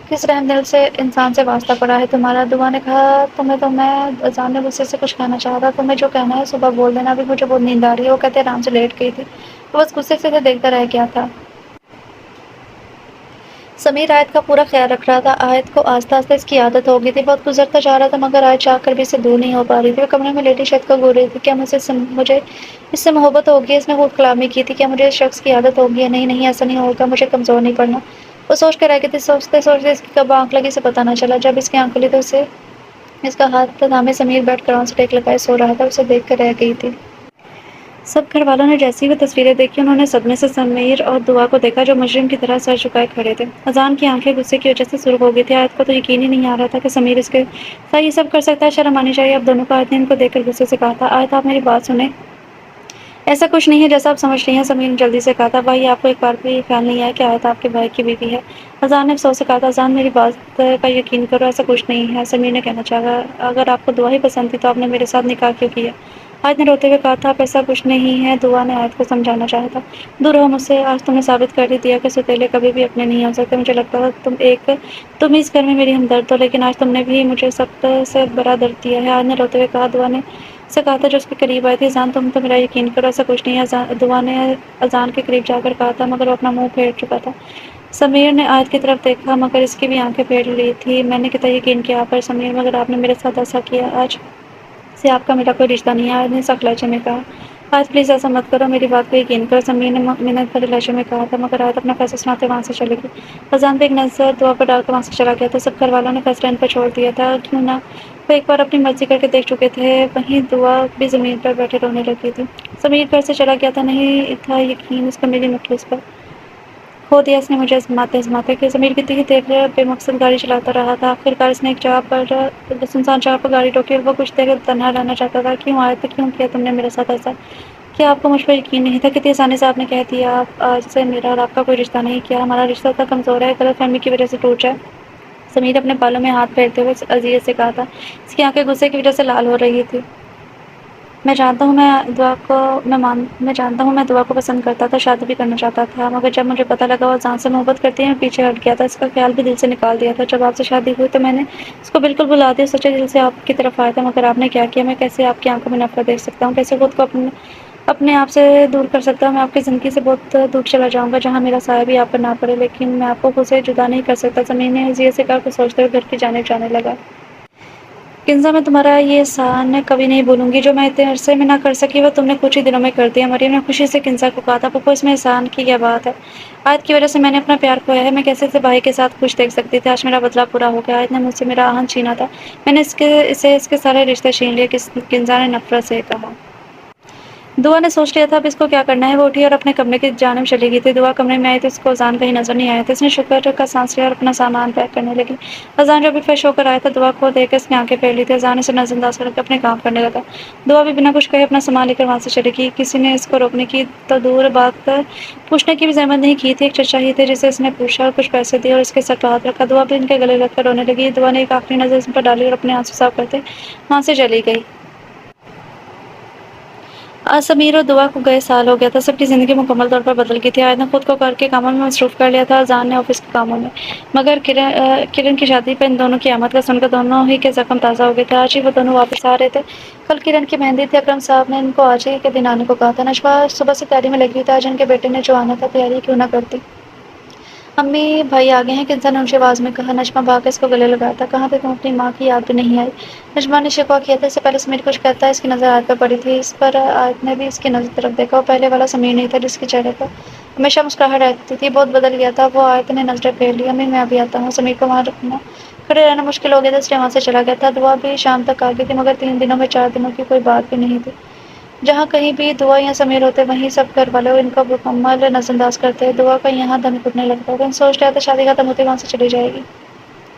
کس رحم دل سے انسان سے واسطہ پڑا ہے تمہارا؟ دعا نے کہا تمہیں تو میں اذان نے غصے سے کچھ کہنا چاہا تھا۔ تمہیں جو کہنا ہے صبح بول دینا، ابھی مجھے بہت نیند آ رہی ہے۔ وہ کہتے آرام سے لیٹ گئی تھی، وہ بس غصے سے دیکھتا رہ گیا تھا۔ سمیر آیت کا پورا خیال رکھ رہا تھا۔ آیت کو آہستہ آہستہ اس کی عادت ہو گئی تھی، بہت گزرتا جا رہا تھا، مگر آیت چاہ کر بھی اسے دور نہیں ہو پا رہی تھی۔ وہ کمرے میں لیٹی شہد کو گھور رہی تھی۔ کیا مجھے اس سے محبت ہوگی؟ اس نے خود کلامی کی تھی۔ کیا مجھے اس شخص کی عادت ہوگی؟ یا نہیں نہیں، ایسا نہیں ہوگا، مجھے کمزور نہیں پڑنا۔ وہ سوچ کر رہ گئی تھی۔ سوچتے سوچتے اس کی کب آنکھ لگی اسے پتہ نہ چلا۔ جب اس کی آنکھ کھلی تو اس کا ہاتھ تھامے سمیر بیٹھ کر آن سے ٹیک لگائے سو رہا تھا، اسے دیکھ کر رہ گئی تھی۔ سب گھر والوں نے جیسی وہ تصویریں دیکھی، انہوں نے صدمے سے سمیر اور دعا کو دیکھا جو مجرم کی طرح سر جھکائے کھڑے تھے۔ اذان کی آنکھیں غصے کی وجہ سے سرخ ہو گئی تھی۔ آیت کو تو یقین ہی نہیں آ رہا تھا کہ سمیر اس کے ساتھ یہ سب کر سکتا ہے، شرم آنی چاہیے اب دونوں کو۔ آیت نے ان کو دیکھ کر غصے سے کہا تھا، آیت آپ میری بات سنیں، ایسا کچھ نہیں ہے جیسا آپ سمجھ رہی ہیں۔ سمیر نے جلدی سے کہا تھا، بھائی آپ کو ایک بار بھی یہ خیال نہیں آیا کہ آیت آپ کے بھائی کی بیوی ہے؟ اذان نے افسوس سے کہا تھا، اذان میری بات کا یقین کرو، ایسا کچھ نہیں ہے۔ سمیر نے کہنا چاہا، اگر آپ کو دعا ہی پسند تھی تو آپ نے میرے ساتھ نکاح کیوں کیا؟ آیت نے روتے ہوئے کہا تھا، اب ایسا کچھ نہیں ہے۔ دعا نے آیت کو سمجھانا چاہا تھا، دور رہو مجھ سے، آج تم نے ثابت کر ہی دیا کہ ستیلے کبھی بھی اپنے نہیں ہو سکتے۔ مجھے لگتا تھا تم ہی اس گھر میں میری ہمدرد ہو، لیکن آج تم نے بھی مجھے سخت سے بڑا درد دیا ہے۔ آیت نے روتے ہوئے کہا۔ دعا نے سے کہا تھا جو اس کے قریب آئی تھی، اذان تم تو میرا یقین کرو، ایسا کچھ نہیں ہے۔ دعا نے اذان کے قریب جا کر کہا تھا، مگر وہ اپنا منہ پھیر چکا تھا۔ سمیر نے آیت کی طرف دیکھا، مگر اس کی بھی آنکھیں پھیر لی تھی۔ میں نے کتنا یقین کیا آپ پر سمیر، مگر آپ نے میرے ساتھ ایسا کیا۔ آج سے آپ کا میرا کوئی رشتہ نہیں ہے، آیت نے سخت لہجے میں کہا۔ آیت پلیز ایسا مت کرو، میری بات کو یقین کرو، سمیر نے منت بھرے لہجے میں کہا تھا، مگر آیت اپنا فیصلہ سناتے وہاں سے چلی گئی۔ اذان پہ ایک نظر دعا پر ڈال کر وہاں سے چلا گیا تھا۔ سب گھر والوں نے فیصلہ ان پر چھوڑ دیا تھا، کیوں نہ وہ ایک بار اپنی مرضی کر کے دیکھ چکے تھے۔ وہیں دعا بھی زمین پر بیٹھے رونے لگی تھی۔ سمیر گھر سے چلا گیا تھا، نہیں تھا یقین اس کا میری مخلص پر، کھو دیا اس نے مجھے آزماتے کہ سمیر کتنی ہی دیر بے مقصد گاڑی چلاتا رہا تھا۔ آخرکار اس نے ایک سنسان جگہ پر گاڑی روکی اور وہ کچھ دیر تنہا رہنا چاہتا تھا۔ کیوں آیت، کیوں کیا تم نے میرے ساتھ ایسا؟ کیا آپ کو مجھ پر یقین نہیں تھا؟ کتنی آسانی سے آپ نے کہہ دیا آج سے میرا اور آپ کا کوئی رشتہ نہیں۔ کیا ہمارا رشتہ اتنا کمزور ہے غلط فہمی کی وجہ سے ٹوٹ جائے؟ سمیر اپنے بالوں میں ہاتھ پھیرتے ہوئے اذیت سے کہا تھا۔ اس کی آنکھیں غصے کی وجہ سے لال ہو رہی تھی۔ میں جانتا ہوں میں دعا کو پسند کرتا تھا، شادی بھی کرنا چاہتا تھا، مگر جب مجھے پتہ لگا وہ اذان سے محبت کرتی ہے میں پیچھے ہٹ گیا تھا، اس کا خیال بھی دل سے نکال دیا تھا۔ جب آپ سے شادی ہوئی تو میں نے اس کو بالکل بھلا دیا، سچے دل سے آپ کی طرف آیا تھا، مگر آپ نے کیا کیا؟ میں کیسے آپ کی آنکھوں میں نفرت دیکھ سکتا ہوں؟ کیسے خود کو اپنے آپ سے دور کر سکتا ہوں؟ میں آپ کی زندگی سے بہت دور چلا جاؤں گا جہاں میرا سایہ بھی آپ پر نہ پڑے، لیکن میں آپ کو خود سے جدا نہیں کر سکتا۔ سمیر نے اذیت سے کہا کچھ سوچتے ہوئے گھر کی جانب جانے لگا۔ کنزا میں تمہارا یہ احسان کبھی نہیں بھولوں گی، جو میں اتنے عرصے میں نہ کر سکی وہ تم نے کچھ ہی دنوں میں کر دیا۔ مریم نے خوشی سے کنزا کو کہا تھا، پپو اس میں احسان کی کیا بات ہے؟ آیت کی وجہ سے میں نے اپنا پیار کھویا ہے، میں کیسے اسے بھائی کے ساتھ خوش دیکھ سکتی تھی؟ آج میرا بدلہ پورا ہو گیا۔ آیت نے مجھ سے میرا آہن چھینا تھا، میں نے اس کے سارے رشتے چھین لیے، کنزا نے نفرت سے کہا۔ دعا نے سوچ لیا تھا اب اس کو کیا کرنا ہے۔ وہ اٹھی اور اپنے کمرے کی جانب چلی گئی تھی۔ دعا کمرے میں آئی تو اس کو اذان کہیں نظر نہیں آیا تھا۔ اس نے شکر کا سانس لیا اور اپنا سامان پیک کرنے لگی۔ اذان جو ابھی فریش ہو کر آیا تھا دعا کو دیکھ کر اس نے آنکھیں پھیر لی تھی۔ اذان اسے نظر انداز کر کے اپنے کام کرنے لگا۔ دعا بھی بنا کچھ کہے اپنا سامان لے کر وہاں سے چلی گئی۔ کسی نے اس کو روکنے کی تو دور بات پوچھنے کی بھی زحمت نہیں کی تھی۔ ایک چچا ہی تھے جسے اس نے پوچھا اور کچھ پیسے دیے اور اس کے سر پر ہاتھ رکھا۔ دعا بھی ان کے گلے لگ کر رونے لگی۔ دعا نے ایک آخری نظر اس پر ڈالی اور اپنے آنسو صاف کرتے وہاں سے چلی گئی۔ آج سمیر اور دعا کو گئے سال ہو گیا تھا۔ سب کی زندگی مکمل طور پر بدل گئی تھی۔ آیت نے خود کو گھر کے کاموں میں مصروف کر لیا تھا، اذان نے آفس کے کاموں میں، مگر کرن کی شادی پر ان دونوں کی آمد کا سن کر دونوں ہی کے زخم تازہ ہو گئے تھے۔ آج ہی وہ دونوں واپس آ رہے تھے۔ کل کرن کی مہندی تھی۔ اکرم صاحب نے ان کو آج ہی کے دن آنے کو کہا تھا۔ نشوہ صبح سے تیاری میں لگی ہوئی تھی۔ آج ان کے بیٹے نے جو آنا تھا تیاری کیوں نہ کرتی۔ امی بھائی آگے ہیں، کنزا نے اونچی آواز میں کہا۔ نجمہ بھاگ کر اس کو گلے لگایا تھا۔ کہاں تھے تم؟ اپنی ماں کی یاد بھی نہیں آئی؟ نجمہ نے شکوہ کیا تھا۔ اس سے پہلے سمیر کچھ کہتا ہے اس کی نظر آیت پر پڑی تھی۔ اس پر آیت نے بھی اس کی نظر طرف دیکھا۔ وہ پہلے والا سمیر نہیں تھا جس کے چہرے پر ہمیشہ مسکراہٹ رہتی تھی، بہت بدل گیا تھا وہ۔ آیت نے نظریں پھیر لی۔ امی میں ابھی آتا ہوں۔ سمیر کو وہاں رکنا کھڑے رہنا مشکل ہو گیا تھا اس لیے وہاں سے چلا گیا تھا۔ دعا بھی شام تک آ گئی تھی مگر 3 دنوں میں 4 دنوں کی کوئی بات بھی نہیں تھی۔ جہاں کہیں بھی دعا یا سمیر ہوتے وہیں سب گھر والے ان کو مکمل نظر انداز کرتے۔ دعا کا یہاں دم گھٹنے لگتا تھا۔ سوچ رہا تھا شادی ختم ہوتے وہاں سے چلی جائے گی۔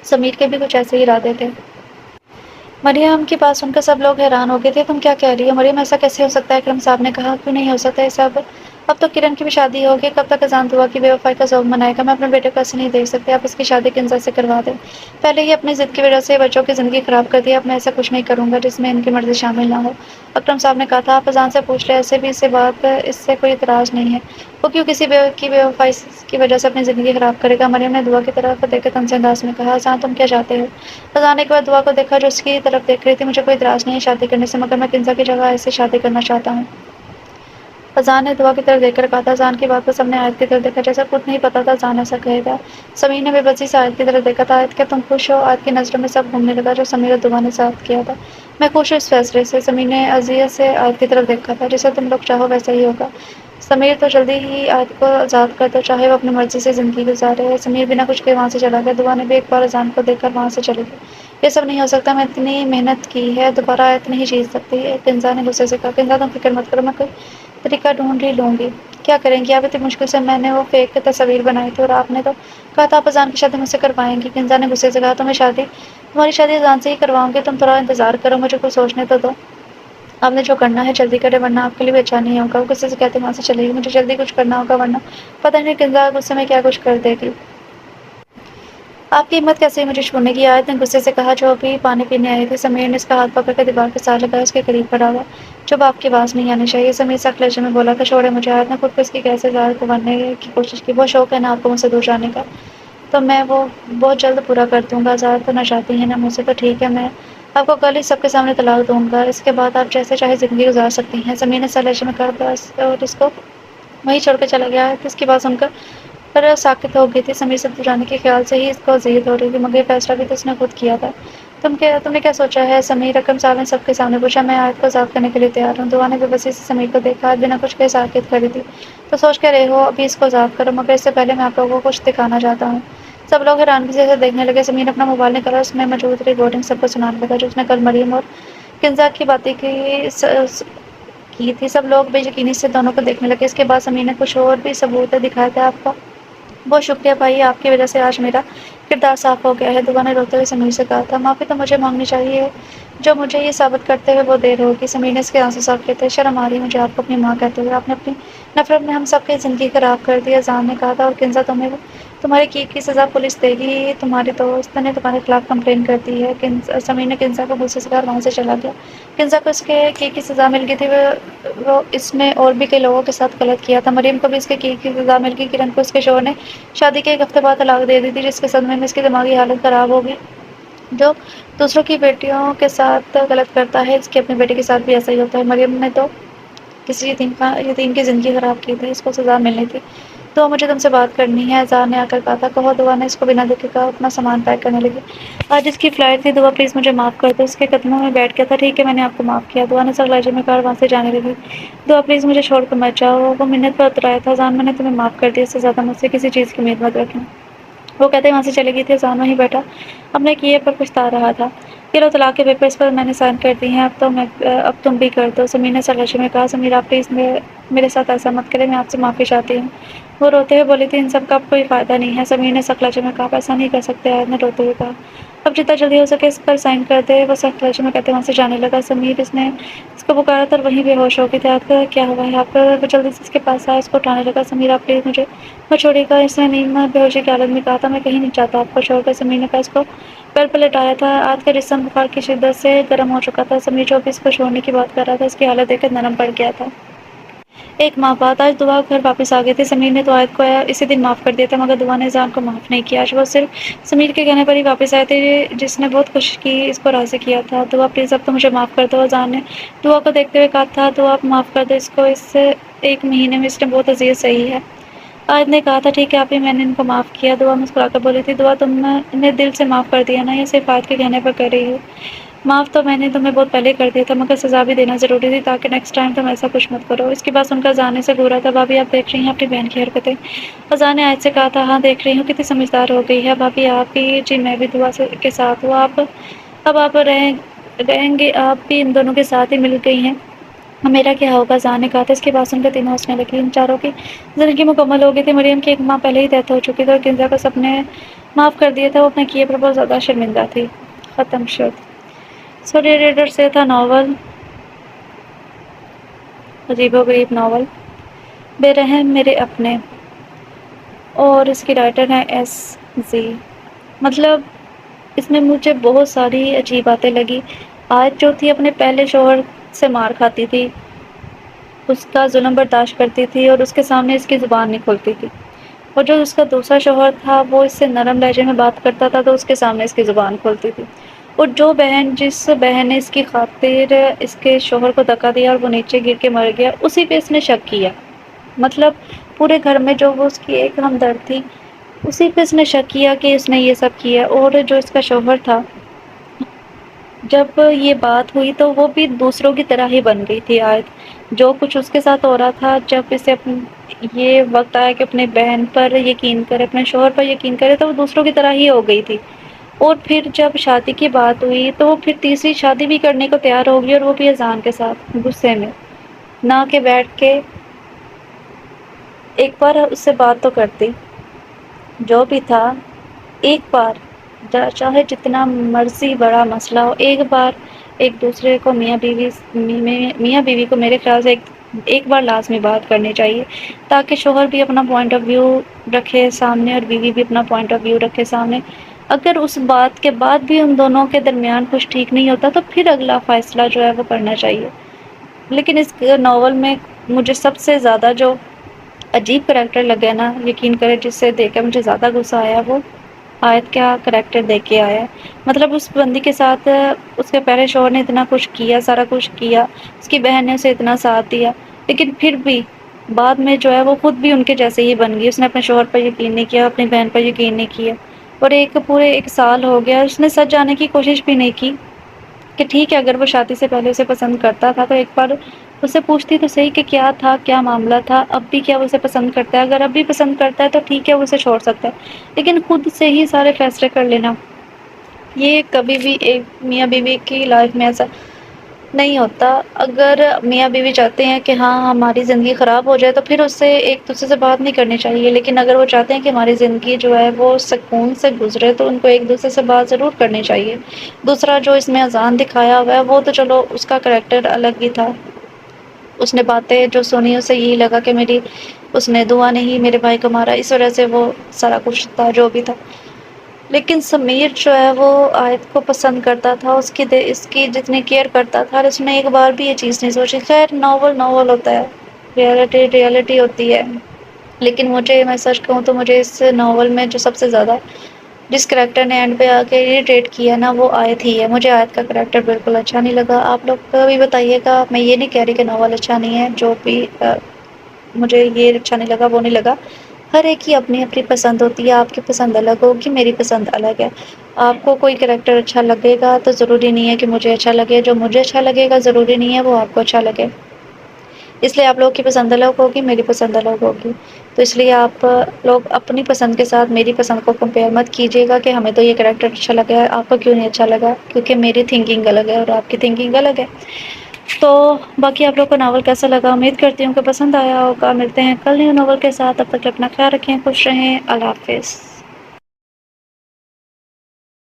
سمیر کے بھی کچھ ایسے ہی ارادے تھے۔ مریم کی بات سن کر سب لوگ حیران ہو گئے تھے۔ تم کیا کہہ رہی ہو مریم؟ ایسا کیسے ہو سکتا ہے؟ اکرم صاحب نے کہا۔ کیوں نہیں ہو سکتا یہ سب؟ اب تو کرن کی بھی شادی ہوگی۔ کب تک اذان دعا کی بے وفائی کا ذوق منائے گا؟ میں اپنے بیٹے کو ایسے نہیں دیکھ سکتی۔ آپ اس کی شادی کنزا سے کروا دیں۔ پہلے ہی اپنی ضد کی وجہ سے بچوں کی زندگی خراب کر دی۔ اب میں ایسا کچھ نہیں کروں گا جس میں ان کی مرضی شامل نہ ہو۔ اکرم صاحب نے کہا تھا۔ آپ اذان سے پوچھ لیں، ایسے بھی اس سے کوئی اعتراض نہیں ہے۔ وہ کیوں کسی کی بے وفائی کی وجہ سے اپنی زندگی خراب کرے گا؟ مریم نے دعا کی طرف دیکھ کر طنزیہ انداز میں کہا۔ اذان تم کیا چاہتے ہو؟ اذان ایک بار دعا کو دیکھا جو اس کی طرف دیکھ رہی تھی۔ مجھے کوئی اعتراض نہیں ہے شادی کرنے سے، مگر میں کنزا کی جگہ ایسے شادی کرنا چاہتا ہوں۔ اذان نے دعا کی طرف دیکھ کر کہا تھا۔ اذان کی بات پر سب نے آیت کی طرف دیکھا جیسا خود نہیں پتا تھا اذان ایسا کہے گا۔ سمیر نے بے بسی سے آیت کی طرف دیکھا تھا۔ آیت کیا تم خوش ہو؟ آیت کی نظروں میں سب گھومنے لگا جو سمیر اور دعا نے ساتھ کیا تھا۔ میں خوش ہوں اس فیصلے سے۔ سمیر نے اذیت سے آیت کی طرف دیکھا تھا۔ جیسا تم لوگ چاہو ویسا ہی ہوگا۔ سمیر تو جلدی ہی آیت کو آزاد کر دو، چاہے وہ اپنی مرضی سے زندگی گزارے۔ سمیر بنا کچھ کہے وہاں سے چلا گیا۔ دعا نے بھی ایک بار اذان کو دیکھ کر وہاں سے چلی گئی۔ یہ سب نہیں ہو سکتا، میں اتنی محنت کی ہے، دوبارہ آیت نہیں جیت سکتی۔ کنزا نے غصے سے کہا۔ کنزا تم فکر مت کرو، میں کوئی طریقہ ڈھونڈ ہی لوں گی۔ کیا کریں گی آپ؟ اتنی مشکل سے میں نے وہ فیک تصویر بنائی تھی اور آپ نے تو کہا تھا آپ اذان کی شادی مجھ سے کروائیں گی۔ کنزا نے غصے سے کہا۔ تمہاری شادی اذان سے ہی کرواؤں گی، تم تھوڑا انتظار کرو، مجھے کچھ سوچنے تو دو۔ آپ نے جو کرنا ہے جلدی کرے ورنہ آپ کے لیے بھی اچھا نہیں ہوگا۔ وہ غصے سے کہتے وہاں سے چلے گی۔ مجھے جلدی کچھ کرنا ہوگا ورنہ پتہ نہیں کنزا غصے میں کیا کچھ کر دے گی۔ آپ کی ہمت کیسے مجھے چھوڑنے کی؟ آیت نے غصے سے کہا جو ابھی پانی پینے آئی تھی۔ سمیر نے اس کا ہاتھ پکڑ کر دیوار کے ساتھ لگایا، اس کے قریب کھڑا ہوا۔ جب آپ کی آواز نہیں آنی چاہیے، سمیر سخت لہجے میں بولا تھا۔ چھوڑے مجھے۔ آیت نے خود کو اس کی قید سے آزاد کروانے کی کوشش کی۔ وہ شوق ہے نا آپ کو مجھ سے دور جانے کا، تو میں وہ بہت جلد پورا کر دوں گا۔ آزاد تو نہ چاہتی ہیں نا مجھ سے، تو ٹھیک ہے، میں آپ کو کل ہی سب کے سامنے طلاق دوں گا، اس کے بعد آپ جیسے چاہے زندگی گزار سکتی ہیں۔ سمیر نے سخت لہجے میں کہا بس، اور اس کو وہیں چھوڑ کر چلا گیا۔ آیت اس کی بات سن کر پر ساکت ہو گئی تھی۔ سمیر سے دور جانے کے خیال سے ہی اس کو اذیت ہو رہی تھی، مگر یہ فیصلہ بھی تو اس نے خود کیا تھا۔ تم نے کیا سوچا ہے سمیر؟ اکرم صاحب نے سب کے سامنے پوچھا۔ میں آیت کو آزاد کرنے کے لیے تیار ہوں۔ دعا نے بے بسی سے سمیر کو دیکھا۔ آیت بنا کچھ کہے ساکت کھڑی تھی۔ تو سوچ کیا رہے ہو؟ ابھی اس کو آزاد کرو، مگر اس سے پہلے میں آپ لوگوں کو کچھ دکھانا چاہتا ہوں۔ سب لوگ حیرانگی سے دیکھنے لگے۔ سمیر اپنا موبائل نکالا، اس میں موجود ریکارڈنگ سب کو سنانے لگا جو اس نے کل مریم اور کنزا کی باتیں کی تھی۔ سب لوگ بے یقینی سے دونوں کو دیکھنے لگے۔ اس کے بعد سمیر نے کچھ اور بھی ثبوت دکھائے تھے آپ کو۔ بہت شکریہ بھائی، آپ کی وجہ سے آج میرا کردار صاف ہو گیا ہے، دعا نے روتے ہوئے سمیر سے کہا تھا۔ معافی تو مجھے مانگنی چاہیے، جو مجھے یہ ثابت کرتے ہوئے بہت دیر ہوگی۔ سمیر نے اس کے آنسو صاف کیے تھے۔ شرم آ رہی مجھے آپ کو اپنی ماں کہتے ہوئے، آپ نے اپنی نفرت میں ہم سب کی زندگی خراب کر دی، اذان نے کہا تھا۔ اور کنزا تمہارے کی سزا پولیس دے گی، تمہارے دوست نے تمہارے خلاف کمپلین کر دی ہے۔ سمیر نے کنزا کو غصے سے کہا اور وہاں سے چلا گیا۔ کنزا کو اس کے کی سزا مل گئی تھی، وہ اس نے اور بھی کئی لوگوں کے ساتھ غلط کیا تھا۔ مریم کو بھی اس کے کی سزا مل گئی۔ کرن کو اس کے شوہر نے شادی کے 1 ہفتے بعد طلاق دے دی تھی، جس کے صدمے میں اس کی دماغی حالت خراب ہو گئی۔ جو دوسروں کی بیٹیوں کے ساتھ غلط کرتا ہے، اس کی اپنی بیٹی کے ساتھ بھی ایسا ہی ہوتا ہے۔ مریم نے تو کسی یتیم کی زندگی خراب کی تھی، اس کو سزا ملنی تھی۔ تو مجھے تم سے بات کرنی ہے، اذان نے آ کر کہا تھا۔ کہو۔ دعا نے اس کو بنا دیکھے کہا، اپنا سامان پیک کرنے لگی۔ آج اس کی فلائٹ تھی، دعا پلیز مجھے معاف کر دو۔ اس کے قدموں میں بیٹھ گیا تھا۔ ٹھیک ہے، میں نے آپ کو معاف کیا، دعا نے سخت لہجے میں کہا اور وہاں سے جانے لگی۔ دعا پلیز مجھے چھوڑ کر مت جاؤ، وہ منت پر اتر آیا تھا۔ اذان میں نے تمہیں معاف کر دیا، اس سے زیادہ مجھ سے کسی چیز کی امید مت رکھنا، وہ کہتے وہاں سے چلی گئی تھی۔ اذان وہیں بیٹھا اپنے کیے پر پچھتا رہا تھا۔ یہ لو طلاق کے پیپرز پر میں نے سائن کر دی ہیں، اب تم بھی کر دو۔ سمیر نے سرکشی میں کہا، سمیر آپ پلیز میرے ساتھ ایسا مت کریں، میں آپ سے معافی چاہتی ہوں۔ وہ روتے ہوئے بولی تھی، ان سب کا اب کوئی فائدہ نہیں ہے۔ سمیر نے سخت لہجے میں کہا، آپ ایسا نہیں کر سکتے، آیت نے روتے ہوئے کہا۔ اب جتنا جلدی ہو سکے اس پر سائن کر دے۔ وہ سخت لہجے میں کہتے وہاں سے جانے لگا۔ سمیر اس کو پکارا تھا اور وہیں بے ہوش ہو گئی تھی۔ آیت کا کیا ہوا ہے آپ کا؟ وہ جلدی سے اس کے پاس آیا، اس کو اٹھانے لگا۔ سمیر آپ پلیز مجھے مت چھوڑیے گا، اس نے نیند بے ہوشی کی حالت میں کہا تھا۔ میں کہیں نہیں چاہتا آپ کو چھوڑ کر۔ سمیر نے کہا، اس کو بیڈ پر لٹایا تھا۔ آیت کا جسم بخار کی شدت سے گرم ہو چکا تھا۔ سمیر جو بھی اس کو چھوڑنے کی بات کر رہا تھا، اس کی حالت دیکھ کر نرم پڑ گیا تھا۔ ایک ماہ بعد آج دعا گھر واپس آ گئی تھی۔ سمیر نے تو آیت کو اسی دن معاف کر دیا تھا، مگر دعا نے اذان کو معاف نہیں کیا۔ آج وہ صرف سمیر کے کہنے پر ہی واپس آئے تھے، جس نے بہت کوشش کی اس کو راضی کیا تھا۔ دعا پلیز اب تو مجھے معاف کر دو، اذان نے دعا کو دیکھتے ہوئے کہا تھا۔ دعا اب معاف کر دو اس کو، اس 1 مہینے میں اس نے بہت اذیت سہی ہے۔ آیت نے کہا تھا، ٹھیک ہے آپ ہی، میں نے ان کو معاف کیا۔ دعا مسکرا کر بولی تھی، دعا تم نے دل سے معاف کر دیا نا، یا صرف آیت کے کہنے پر کر رہی ہو؟ معاف تو میں نے تمہیں بہت پہلے کر دیا تھا، مگر سزا بھی دینا ضروری تھی تاکہ نیکسٹ ٹائم تم ایسا کچھ مت کرو۔ اس کی بات سن کر اذان نے اسے گھورا تھا۔ بھابھی آپ دیکھ رہی ہیں اپنی بہن کی حرکتیں؟ اذان نے آیت سے کہا تھا، ہاں دیکھ رہی ہوں، کتنی سمجھدار ہو گئی ہے بھابھی آپ بھی۔ جی میں بھی دعا کے ساتھ ہوں، اب آپ رہیں گے، آپ بھی ان دونوں کے ساتھ ہی مل گئی ہیں، میرا کیا ہوگا؟ اذان نے کہا تھا۔ اس کی بات سن کر تینوں ہنسنے لگی۔ ان چاروں کی زندگی مکمل ہو گئی تھی۔ مریم کی 1 ماہ پہلے ہی ڈیتھ ہو چکی تھی اور کنزا کو سب نے معاف کر دیا تھا۔ وہ اپنے کیے پر بہت زیادہ شرمندہ تھی۔ ختم شد۔ سوری ریڈر سے تھا ناول، عجیب و غریب ناول بے رحم میرے اپنے، اور اس کی رائٹر ہیں ایس زی۔ مطلب اس میں مجھے بہت ساری عجیب باتیں لگی۔ آیت جو تھی اپنے پہلے شوہر سے مار کھاتی تھی، اس کا ظلم برداشت کرتی تھی اور اس کے سامنے اس کی زبان نہیں کھلتی تھی، اور جو اس کا دوسرا شوہر تھا وہ اس سے نرم لہجے میں بات کرتا تھا تو اس کے سامنے اس کی زبان کھلتی تھی، اور جس بہن نے اس کی خاطر اس کے شوہر کو دھکا دیا اور وہ نیچے گر کے مر گیا، اسی پہ اس نے شک کیا۔ مطلب پورے گھر میں جو وہ اس کی ایک ہمدرد تھی، اسی پہ اس نے شک کیا کہ اس نے یہ سب کیا۔ اور جو اس کا شوہر تھا، جب یہ بات ہوئی تو وہ بھی دوسروں کی طرح ہی بن گئی تھی آیت۔ جو کچھ اس کے ساتھ ہو رہا تھا، جب اسے یہ وقت آیا کہ اپنے بہن پر یقین کرے، اپنے شوہر پر یقین کرے، تو وہ دوسروں کی طرح ہی ہو گئی تھی۔ اور پھر جب شادی کی بات ہوئی تو وہ پھر تیسری شادی بھی کرنے کو تیار ہو گئی، اور وہ بھی اذان کے ساتھ، غصے میں نہ کہ بیٹھ کے ایک بار اس سے بات تو کرتی۔ جو بھی تھا، ایک بار، چاہے جتنا مرضی بڑا مسئلہ ہو، ایک بار ایک دوسرے کو میاں بیوی کو میرے خیال سے ایک بار لازمی بات کرنی چاہیے، تاکہ شوہر بھی اپنا پوائنٹ آف ویو رکھے سامنے اور بیوی بھی اپنا پوائنٹ آف ویو رکھے سامنے۔ اگر اس بات کے بعد بھی ان دونوں کے درمیان کچھ ٹھیک نہیں ہوتا تو پھر اگلا فیصلہ جو ہے وہ کرنا چاہیے۔ لیکن اس ناول میں مجھے سب سے زیادہ جو عجیب کریکٹر لگا نا، یقین کرے جس سے دیکھ کر مجھے زیادہ غصہ آیا، وہ آیت کا کریکٹر دیکھ کے آیا ہے۔ مطلب اس بندی کے ساتھ اس کے پہلے شوہر نے اتنا کچھ کیا، سارا کچھ کیا، اس کی بہن نے اسے اتنا ساتھ دیا، لیکن پھر بھی بعد میں جو ہے وہ خود بھی ان کے جیسے ہی بن گئی۔ اس نے اپنے شوہر پر یقین نہیں کیا، اپنی بہن پر یقین نہیں کیا، اور پورے 1 سال ہو گیا اس نے سچ جانے کی کوشش بھی نہیں کی کہ ٹھیک ہے، اگر وہ شادی سے پہلے اسے پسند کرتا تھا تو ایک بار اس سے پوچھتی تو صحیح کہ کیا تھا، کیا معاملہ تھا، اب بھی کیا وہ اسے پسند کرتا ہے۔ اگر اب بھی پسند کرتا ہے تو ٹھیک ہے، وہ اسے چھوڑ سکتا ہے، لیکن خود سے ہی سارے فیصلے کر لینا، یہ کبھی بھی ایک میاں بیوی کی لائف میں ایسا نہیں ہوتا۔ اگر میاں بیوی چاہتے ہیں کہ ہاں ہماری زندگی خراب ہو جائے تو پھر اس سے ایک دوسرے سے بات نہیں کرنی چاہیے، لیکن اگر وہ چاہتے ہیں کہ ہماری زندگی جو ہے وہ سکون سے گزرے تو ان کو ایک دوسرے سے بات ضرور کرنی چاہیے۔ دوسرا جو اس میں اذان دکھایا ہوا ہے، وہ تو چلو اس کا کریکٹر الگ ہی تھا، اس نے باتیں جو سنی اسے یہی لگا کہ اس نے دعا نہیں میرے بھائی کو مارا، اس وجہ سے وہ سارا کچھ تھا جو بھی تھا۔ لیکن سمیر جو ہے وہ آیت کو پسند کرتا تھا، اس کی جتنی کیئر کرتا تھا، اور اس نے ایک بار بھی یہ چیز نہیں سوچی۔ خیر ناول ہوتا ہے، ریالٹی ہوتی ہے، لیکن میں سچ کہوں تو مجھے اس ناول میں جو سب سے زیادہ جس کریکٹر نے اینڈ پہ آ کے اریٹیٹ کیا نا، وہ آیت ہی ہے۔ مجھے آیت کا کریکٹر بالکل اچھا نہیں لگا۔ آپ لوگ بھی بتائیے گا، میں یہ نہیں کہہ رہی کہ ناول اچھا نہیں ہے، جو بھی مجھے یہ اچھا نہیں لگا وہ نہیں لگا، ہر ایک کی اپنی اپنی پسند ہوتی ہے، آپ کی پسند الگ ہوگی، میری پسند الگ ہے۔ آپ کو کوئی کریکٹر اچھا لگے گا تو ضروری نہیں ہے کہ مجھے اچھا لگے، جو مجھے اچھا لگے گا ضروری نہیں ہے وہ آپ کو اچھا لگے۔ اس لیے آپ لوگوں کی پسند الگ ہوگی، میری پسند الگ ہوگی، تو اس لیے آپ لوگ اپنی پسند کے ساتھ میری پسند کو کمپیئر مت کیجیے گا کہ ہمیں تو یہ کریکٹر اچھا لگا ہے، آپ کو کیوں نہیں اچھا لگا، کیونکہ میری تھنکنگ الگ ہے اور آپ کی تھنکنگ الگ ہے۔ تو باقی آپ لوگ کو ناول کیسا لگا، امید کرتی ہوں کہ پسند آیا ہوگا۔ ملتے ہیں کل نیو ناول کے ساتھ، تب تک اپنا خیال رکھیں، خوش رہیں، اللہ حافظ۔